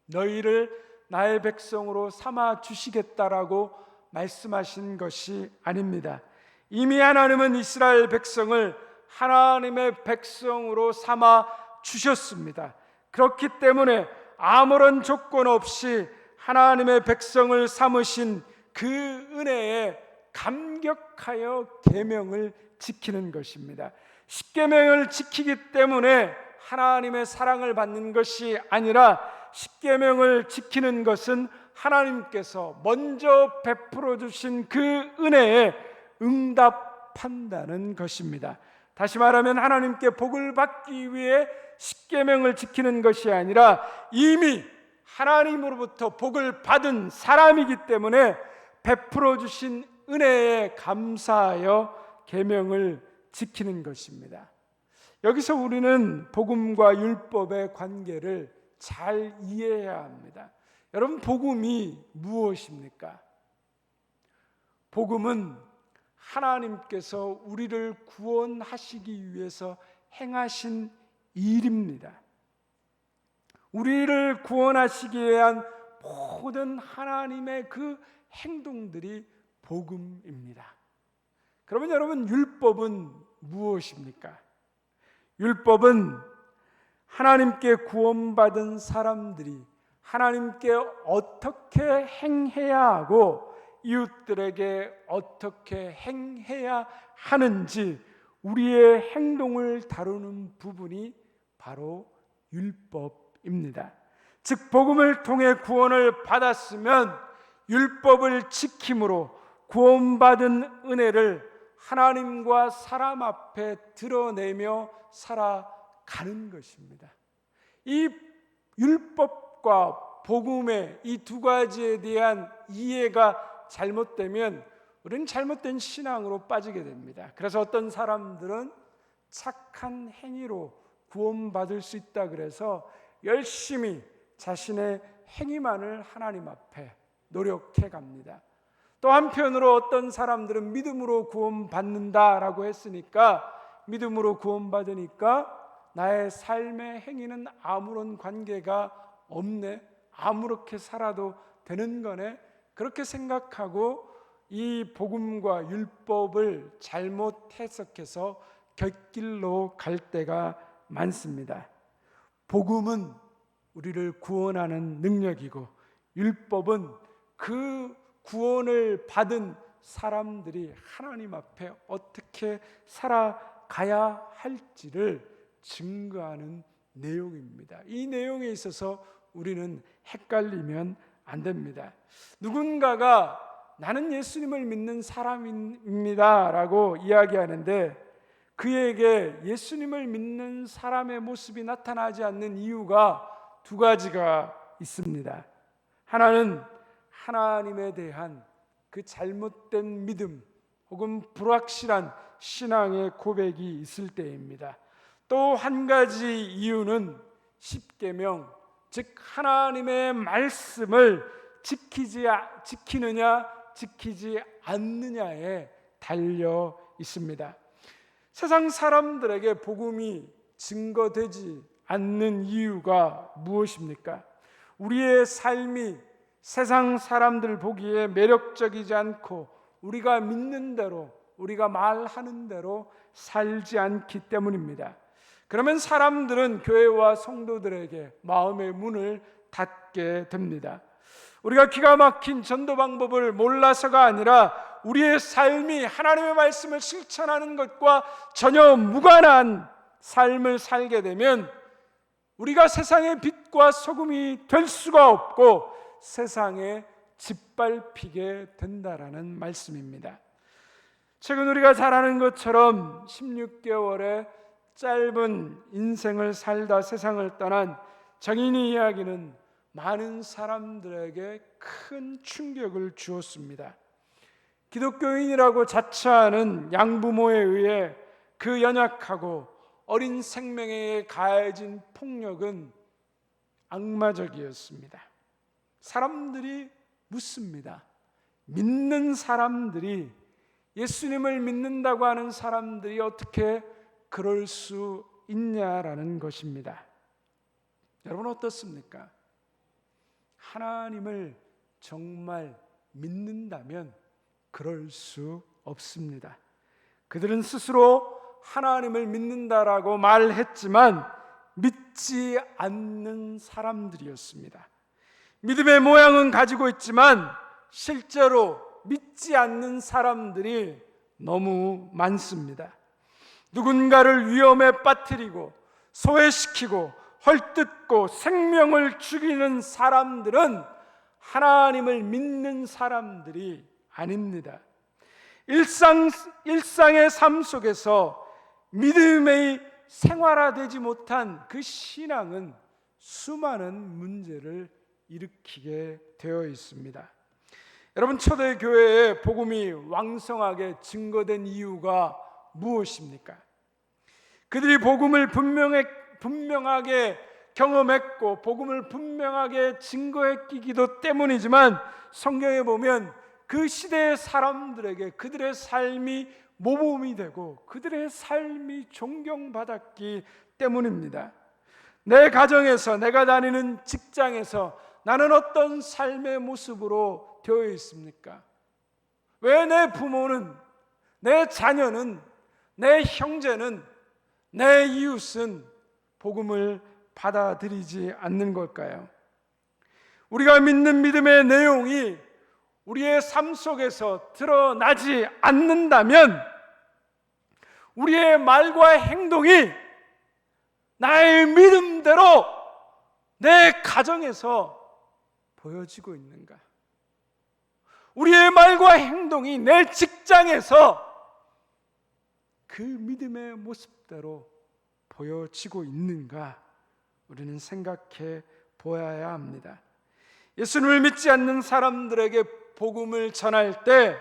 너희를 나의 백성으로 삼아 주시겠다라고 말씀하신 것이 아닙니다. 이미 하나님은 이스라엘 백성을 하나님의 백성으로 삼아 주셨습니다. 그렇기 때문에 아무런 조건 없이 하나님의 백성을 삼으신 그 은혜에 감격하여 계명을 지키는 것입니다. 십계명을 지키기 때문에 하나님의 사랑을 받는 것이 아니라 십계명을 지키는 것은 하나님께서 먼저 베풀어 주신 그 은혜에 응답한다는 것입니다. 다시 말하면 하나님께 복을 받기 위해 십계명을 지키는 것이 아니라 이미 하나님으로부터 복을 받은 사람이기 때문에 베풀어 주신 은혜에 감사하여 계명을 지키는 것입니다. 여기서 우리는 복음과 율법의 관계를 잘 이해해야 합니다. 여러분, 복음이 무엇입니까? 복음은 하나님께서 우리를 구원하시기 위해서 행하신 일입니다. 우리를 구원하시기 위한 모든 하나님의 그 행동들이 복음입니다. 그러면 여러분, 율법은 무엇입니까? 율법은 하나님께 구원받은 사람들이 하나님께 어떻게 행해야 하고 이웃들에게 어떻게 행해야 하는지 우리의 행동을 다루는 부분이 바로 율법입니다. 즉, 복음을 통해 구원을 받았으면 율법을 지킴으로 구원받은 은혜를 하나님과 사람 앞에 드러내며 살아가는 것입니다. 이 율법과 복음의 이 두 가지에 대한 이해가 잘못되면 우리는 잘못된 신앙으로 빠지게 됩니다. 그래서 어떤 사람들은 착한 행위로 구원받을 수 있다 그래서 열심히 자신의 행위만을 하나님 앞에 노력해 갑니다. 또 한편으로 어떤 사람들은 믿음으로 구원받는다라고 했으니까 믿음으로 구원받으니까 나의 삶의 행위는 아무런 관계가 없네, 아무렇게 살아도 되는 거네, 그렇게 생각하고 이 복음과 율법을 잘못 해석해서 곁길로 갈 때가 많습니다. 복음은 우리를 구원하는 능력이고 율법은 그 구원을 받은 사람들이 하나님 앞에 어떻게 살아가야 할지를 증거하는 내용입니다. 이 내용에 있어서 우리는 헷갈리면 안 됩니다. 누군가가 나는 예수님을 믿는 사람입니다 라고 이야기하는데 그에게 예수님을 믿는 사람의 모습이 나타나지 않는 이유가 두 가지가 있습니다. 하나는 하나님에 대한 그 잘못된 믿음 혹은 불확실한 신앙의 고백이 있을 때입니다. 또 한 가지 이유는 십계명, 즉 하나님의 말씀을 지키느냐 지키지 않느냐에 달려 있습니다. 세상 사람들에게 복음이 증거되지 않는 이유가 무엇입니까? 우리의 삶이 세상 사람들 보기에 매력적이지 않고 우리가 믿는 대로, 우리가 말하는 대로 살지 않기 때문입니다. 그러면 사람들은 교회와 성도들에게 마음의 문을 닫게 됩니다. 우리가 기가 막힌 전도 방법을 몰라서가 아니라 우리의 삶이 하나님의 말씀을 실천하는 것과 전혀 무관한 삶을 살게 되면 우리가 세상의 빛과 소금이 될 수가 없고 세상에 짓밟히게 된다라는 말씀입니다. 최근 우리가 잘 아는 것처럼 16개월의 짧은 인생을 살다 세상을 떠난 정인이 이야기는 많은 사람들에게 큰 충격을 주었습니다. 기독교인이라고 자처하는 양부모에 의해 그 연약하고 어린 생명에 가해진 폭력은 악마적이었습니다. 사람들이 묻습니다. 믿는 사람들이, 예수님을 믿는다고 하는 사람들이 어떻게 그럴 수 있냐라는 것입니다. 여러분 어떻습니까? 하나님을 정말 믿는다면 그럴 수 없습니다. 그들은 스스로 하나님을 믿는다라고 말했지만 믿지 않는 사람들이었습니다. 믿음의 모양은 가지고 있지만 실제로 믿지 않는 사람들이 너무 많습니다. 누군가를 위험에 빠뜨리고 소외시키고 헐뜯고 생명을 죽이는 사람들은 하나님을 믿는 사람들이 아닙니다. 일상의 삶 속에서 믿음의 생활화되지 못한 그 신앙은 수많은 문제를 일으키게 되어 있습니다. 여러분, 초대교회에 복음이 왕성하게 증거된 이유가 무엇입니까? 그들이 복음을 분명하게 경험했고 복음을 분명하게 증거했기도 때문이지만 성경에 보면 그 시대의 사람들에게 그들의 삶이 모범이 되고 그들의 삶이 존경받았기 때문입니다. 내 가정에서, 내가 다니는 직장에서 나는 어떤 삶의 모습으로 되어 있습니까? 왜 내 부모는, 내 자녀는, 내 형제는, 내 이웃은 복음을 받아들이지 않는 걸까요? 우리가 믿는 믿음의 내용이 우리의 삶 속에서 드러나지 않는다면 우리의 말과 행동이 나의 믿음대로 내 가정에서 보여지고 있는가? 우리의 말과 행동이 내 직장에서 그 믿음의 모습대로 보여지고 있는가? 우리는 생각해 보아야 합니다. 예수님을 믿지 않는 사람들에게 복음을 전할 때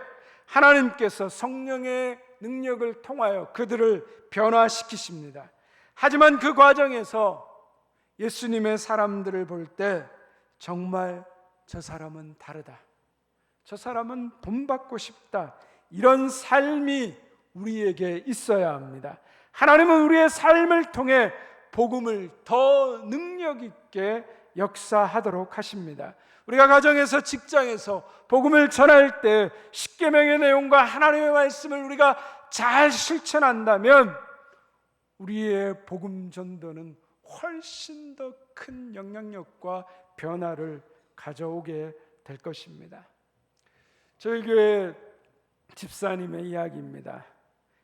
하나님께서 성령의 능력을 통하여 그들을 변화시키십니다. 하지만 그 과정에서 예수님의 사람들을 볼 때 정말 저 사람은 다르다, 저 사람은 본받고 싶다, 이런 삶이 우리에게 있어야 합니다. 하나님은 우리의 삶을 통해 복음을 더 능력 있게 역사하도록 하십니다. 우리가 가정에서, 직장에서 복음을 전할 때 십계명의 내용과 하나님의 말씀을 우리가 잘 실천한다면 우리의 복음 전도는 훨씬 더 큰 영향력과 변화를 가져오게 될 것입니다. 저희 교회 집사님의 이야기입니다.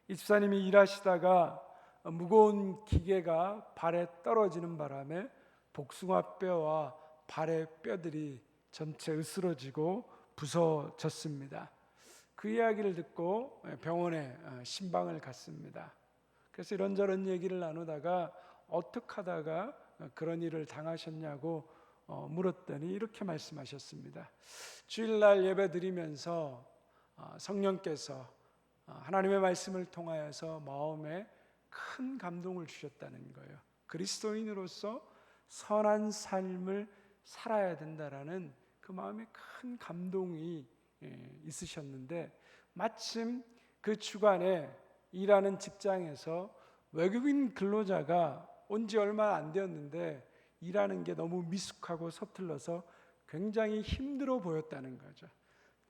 이 집사님이 일하시다가 무거운 기계가 발에 떨어지는 바람에 복숭아뼈와 발의 뼈들이 전체 으스러지고 부서졌습니다. 그 이야기를 듣고 병원에 신방을 갔습니다. 그래서 이런저런 얘기를 나누다가 어떻게 하다가 그런 일을 당하셨냐고 물었더니 이렇게 말씀하셨습니다. 주일날 예배 드리면서 성령께서 하나님의 말씀을 통하여서 마음에 큰 감동을 주셨다는 거예요. 그리스도인으로서 선한 삶을 살아야 된다라는 그 마음에 큰 감동이 있으셨는데 마침 그 주간에 일하는 직장에서 외국인 근로자가 온 지 얼마 안 되었는데 일하는 게 너무 미숙하고 서툴러서 굉장히 힘들어 보였다는 거죠.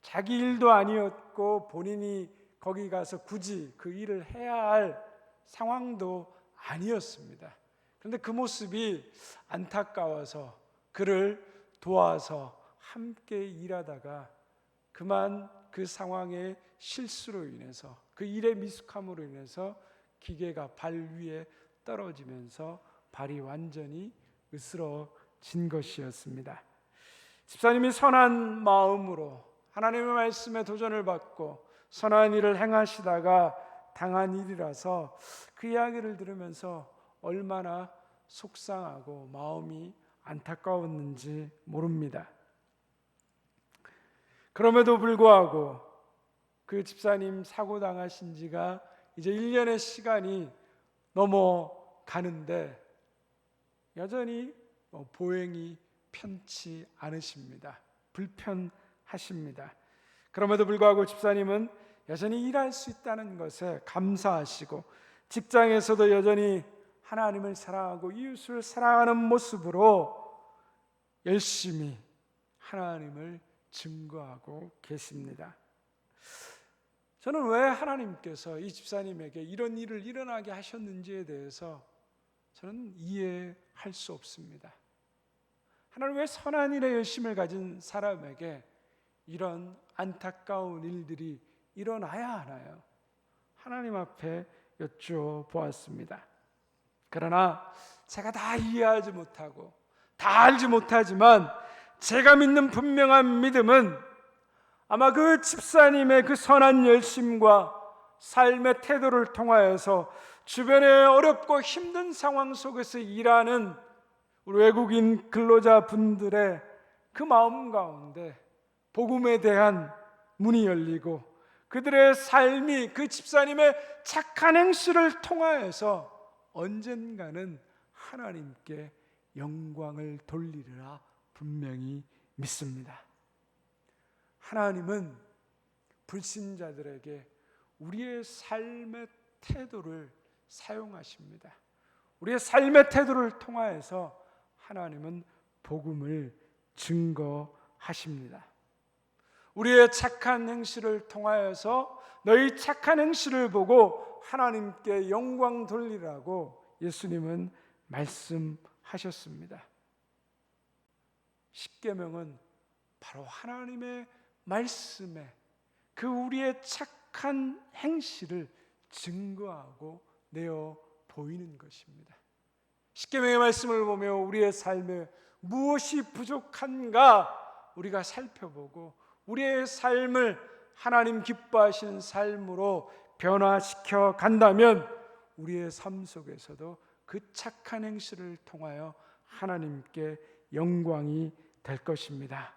자기 일도 아니었고 본인이 거기 가서 굳이 그 일을 해야 할 상황도 아니었습니다. 그런데 그 모습이 안타까워서 그를 도와서 함께 일하다가 그만 그 상황의 실수로 인해서, 그 일의 미숙함으로 인해서 기계가 발 위에 떨어지면서 발이 완전히 으스러진 것이었습니다. 집사님이 선한 마음으로 하나님의 말씀에 도전을 받고 선한 일을 행하시다가 당한 일이라서 그 이야기를 들으면서 얼마나 속상하고 마음이 안타까웠는지 모릅니다. 그럼에도 불구하고 그 집사님 사고 당하신 지가 이제 1년의 시간이 넘어가는데 여전히 보행이 편치 않으십니다. 불편하십니다. 그럼에도 불구하고 집사님은 여전히 일할 수 있다는 것에 감사하시고 직장에서도 여전히 하나님을 사랑하고 이웃을 사랑하는 모습으로 열심히 하나님을 증거하고 계십니다. 저는 왜 하나님께서 이 집사님에게 이런 일을 일어나게 하셨는지에 대해서 저는 이해할 수 없습니다. 하나님 왜 선한 일에 열심을 가진 사람에게 이런 안타까운 일들이 일어나야 하나요? 하나님 앞에 여쭤보았습니다. 그러나 제가 다 이해하지 못하고 다 알지 못하지만 제가 믿는 분명한 믿음은 아마 그 집사님의 그 선한 열심과 삶의 태도를 통하여서 주변의 어렵고 힘든 상황 속에서 일하는 우리 외국인 근로자 분들의 그 마음 가운데 복음에 대한 문이 열리고 그들의 삶이 그 집사님의 착한 행실을 통하여서 언젠가는 하나님께 영광을 돌리리라 분명히 믿습니다. 하나님은 불신자들에게 우리의 삶의 태도를 사용하십니다. 우리의 삶의 태도를 통하여서 하나님은 복음을 증거하십니다. 우리의 착한 행실을 통하여서 너희 착한 행실을 보고 하나님께 영광 돌리라고 예수님은 말씀하셨습니다. 십계명은 바로 하나님의 말씀에 그 우리의 착한 행실을 증거하고 내어 보이는 것입니다. 십계명의 말씀을 보며 우리의 삶에 무엇이 부족한가 우리가 살펴보고 우리의 삶을 하나님 기뻐하시는 삶으로 변화시켜 간다면 우리의 삶 속에서도 그 착한 행실을 통하여 하나님께 영광이 될 것입니다.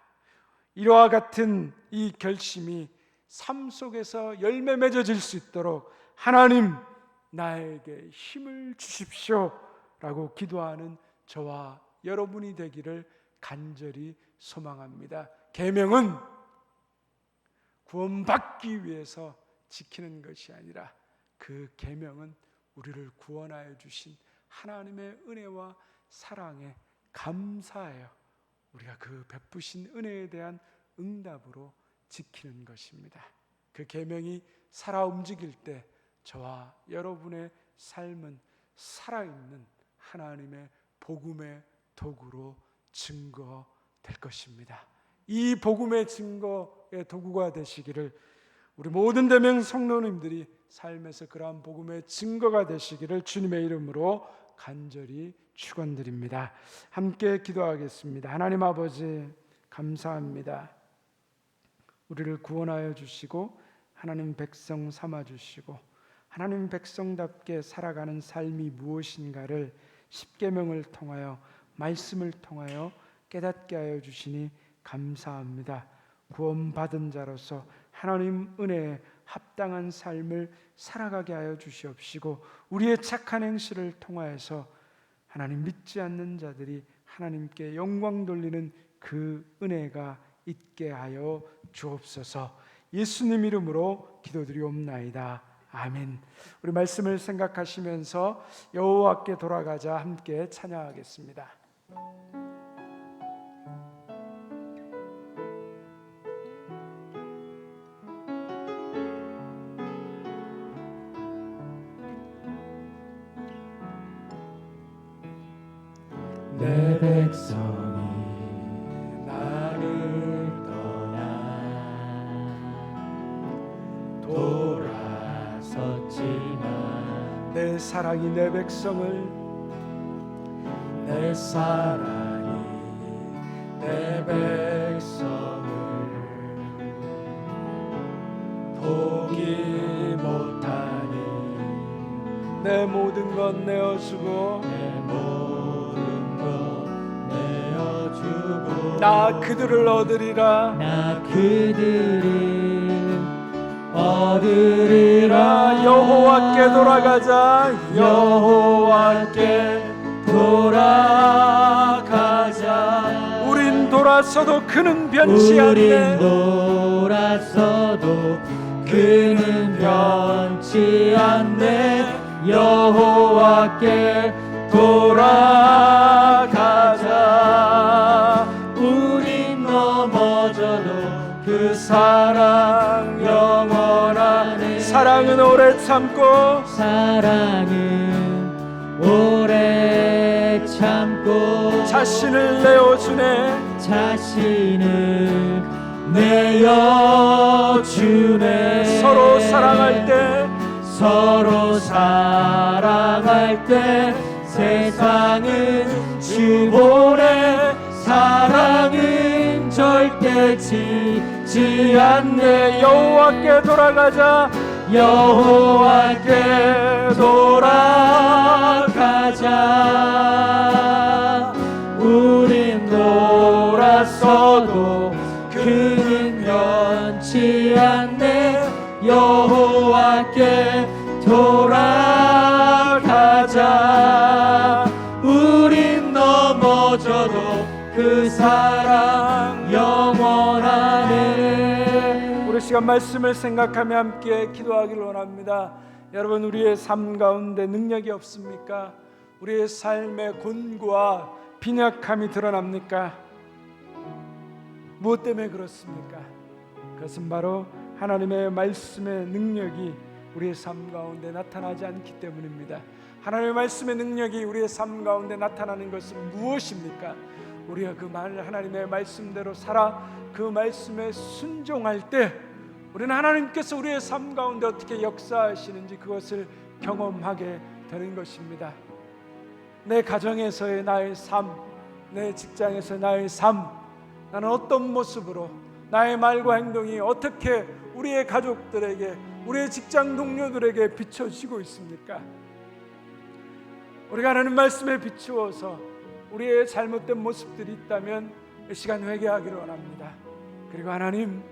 이와 같은 이 결심이 삶 속에서 열매 맺어질 수 있도록 하나님 나에게 힘을 주십시오 라고 기도하는 저와 여러분이 되기를 간절히 소망합니다. 계명은 구원받기 위해서 지키는 것이 아니라 그 계명은 우리를 구원하여 주신 하나님의 은혜와 사랑에 감사하여 우리가 그 베푸신 은혜에 대한 응답으로 지키는 것입니다. 그 계명이 살아 움직일 때 저와 여러분의 삶은 살아있는 하나님의 복음의 도구로 증거될 것입니다. 이 복음의 증거의 도구가 되시기를 우리 모든 대명 성도님들이 삶에서 그러한 복음의 증거가 되시기를 주님의 이름으로 간절히 축원드립니다. 함께 기도하겠습니다. 하나님 아버지 감사합니다. 우리를 구원하여 주시고 하나님 백성 삼아 주시고 하나님 백성답게 살아가는 삶이 무엇인가를 십계명을 통하여 말씀을 통하여 깨닫게 하여 주시니 감사합니다. 구원받은 자로서 하나님 은혜에 합당한 삶을 살아가게 하여 주시옵시고 우리의 착한 행실을 통하여서 하나님 믿지 않는 자들이 하나님께 영광 돌리는 그 은혜가 있게 하여 주옵소서. 예수님 이름으로 기도드리옵나이다. 아멘. 우리 말씀을 생각하시면서 여호와께 돌아가자 함께 찬양하겠습니다. 내 백성이 나를 떠나 돌아섰지만 내 사랑이 내 백성을 내 사랑이 내 백성을 포기 못하니 내 모든 것 내어주고 내 모든 것 내어주고 나 그들을 얻으리라. 나 그들을 얻으리라. 여호와께 돌아가자. 여호와께 돌아가자. 우린 돌아서도 그는 변치 우린 않네. 돌아서도 그는 변치 않네. 여호와께 돌아가자. 우린 넘어져도 그 사랑 영원하네. 사랑은 오래 참고 사랑은 오래 참고 자신을 내어주네. 자신을 내어주네. 서로 사랑할 때 서로 사랑할 때 세상은 주보네. 사랑은 절대 지지 않네. 여호와께 돌아가자. 여호와께 돌아가자. 우린 돌아서도 그는 변치 않네. 여호와께 돌아가자. 우린 넘어져도 그 사랑 영원하네. 우리 시간 말씀을 생각하며 함께 기도하기를 원합니다. 여러분, 우리의 삶 가운데 능력이 없습니까? 우리의 삶의 곤고와 빈약함이 드러납니까? 무엇 때문에 그렇습니까? 그것은 바로 하나님의 말씀의 능력이 우리의 삶 가운데 나타나지 않기 때문입니다. 하나님의 말씀의 능력이 우리의 삶 가운데 나타나는 것은 무엇입니까? 우리가 그 하나님의 말씀대로 살아 그 말씀에 순종할 때 우리는 하나님께서 우리의 삶 가운데 어떻게 역사하시는지 그것을 경험하게 되는 것입니다. 내 가정에서의 나의 삶, 내 직장에서의 나의 삶, 나는 어떤 모습으로 나의 말과 행동이 어떻게 우리의 가족들에게, 우리의 직장 동료들에게 비춰지고 있습니까? 우리가 하나님 말씀에 비추어서 우리의 잘못된 모습들이 있다면 이 시간 회개하기를 원합니다. 그리고 하나님,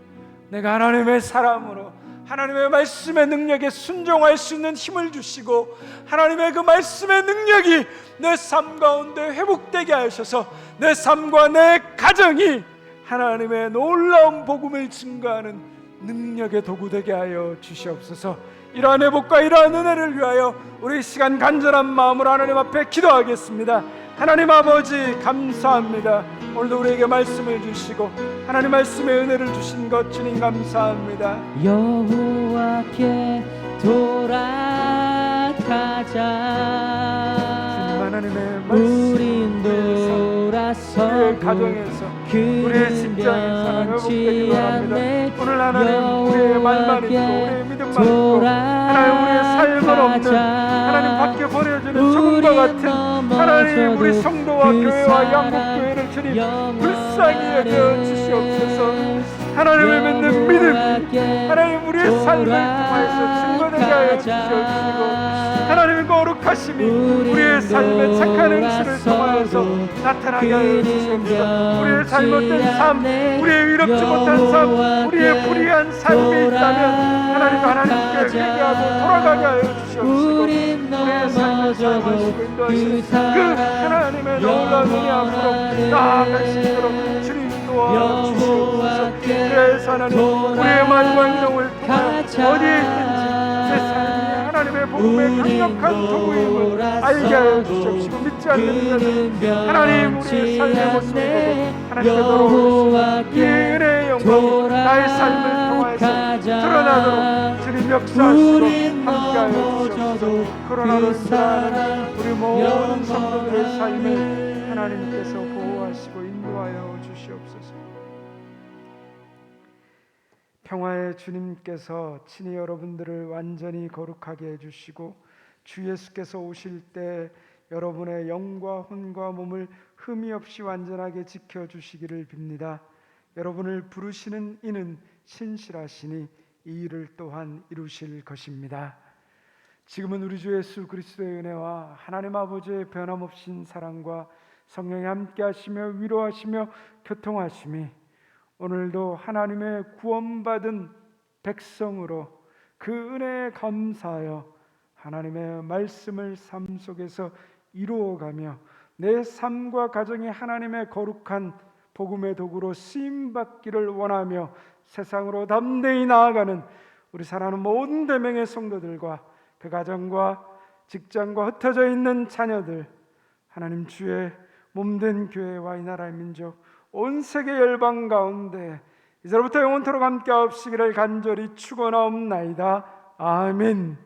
내가 하나님의 사람으로 하나님의 말씀의 능력에 순종할 수 있는 힘을 주시고 하나님의 그 말씀의 능력이 내 삶 가운데 회복되게 하셔서 내 삶과 내 가정이 하나님의 놀라운 복음을 증거하는 능력의 도구 되게 하여 주시옵소서. 이러한 회복과 이러한 은혜를 위하여 우리 시간 간절한 마음으로 하나님 앞에 기도하겠습니다. 하나님 아버지, 감사합니다. 오늘도 우리에게 말씀을 주시고 하나님 말씀의 은혜를 주신 것 주님 감사합니다. 여호와께 돌아가자. 하나님의 말씀, 우린 돌아서 우리의 가정에서 우리의 직장에서 회복되기 바랍니다. 오늘 하나님 우리의 말만 있고 우리의 믿음만 있고 하나님 우리의 삶은 없는 하나님 밖에 버려지는 조금과 같은 하나님 우리 성도와 교회와 양국교회를 주님 불쌍히 여겨 주시옵소서. 하나님을 믿는 믿음이 하나님 우리의 삶을 통해서 증거되게 하여 주시옵시고 하나님의 거룩하심이 우리의 삶에 착한 행실을 통하여서 나타나게 하여 주시옵소서. 우리의 잘못된 삶, 우리의 의롭지 못한 삶, 우리의 불의한 삶이 있다면 하나님께 회개하고 돌아가게 하여 주시옵시고 우리의 삶을 사용하시고 인도하시는 그 하나님의 놀라운 은혜 앞으로 나아갈 수 있도록 주님 도와주시옵소서. 그래서 하나님 우리의 말과 행동을 통하여 어디에 있든지 내 삶이 하나님의 복음의 강력한 도구임을 알게 하여 주시옵시고 믿지 않는 자들 하나님 우리의 삶의 모습을 보고 하나님께 돌아오시고 이 은혜의 영광이 나의 삶을 통해서 드러나도록 주님 역사하시고 함께하여 주시옵소서. 코로나로 인도하는 우리 모든 성도들의 삶을 하나님께서 보호하시고 인도하여 주시옵소서. 평화의 주님께서 친히 여러분들을 완전히 거룩하게 해주시고 주 예수께서 오실 때 여러분의 영과 혼과 몸을 흠이 없이 완전하게 지켜주시기를 빕니다. 여러분을 부르시는 이는 신실하시니 이 일을 또한 이루실 것입니다. 지금은 우리 주 예수 그리스도의 은혜와 하나님 아버지의 변함없인 사랑과 성령이 함께 하시며 위로하시며 교통하심이 오늘도 하나님의 구원받은 백성으로 그 은혜에 감사하여 하나님의 말씀을 삶 속에서 이루어가며 내 삶과 가정이 하나님의 거룩한 복음의 도구로 쓰임받기를 원하며 세상으로 담대히 나아가는 우리 사랑하는 모든 대명의 성도들과 그 가정과 직장과 흩어져 있는 자녀들, 하나님 주의 몸된 교회와 이 나라의 민족, 온 세계 열방 가운데 이제로부터 영원토록 함께하옵시기를 간절히 축원하옵나이다. 아멘.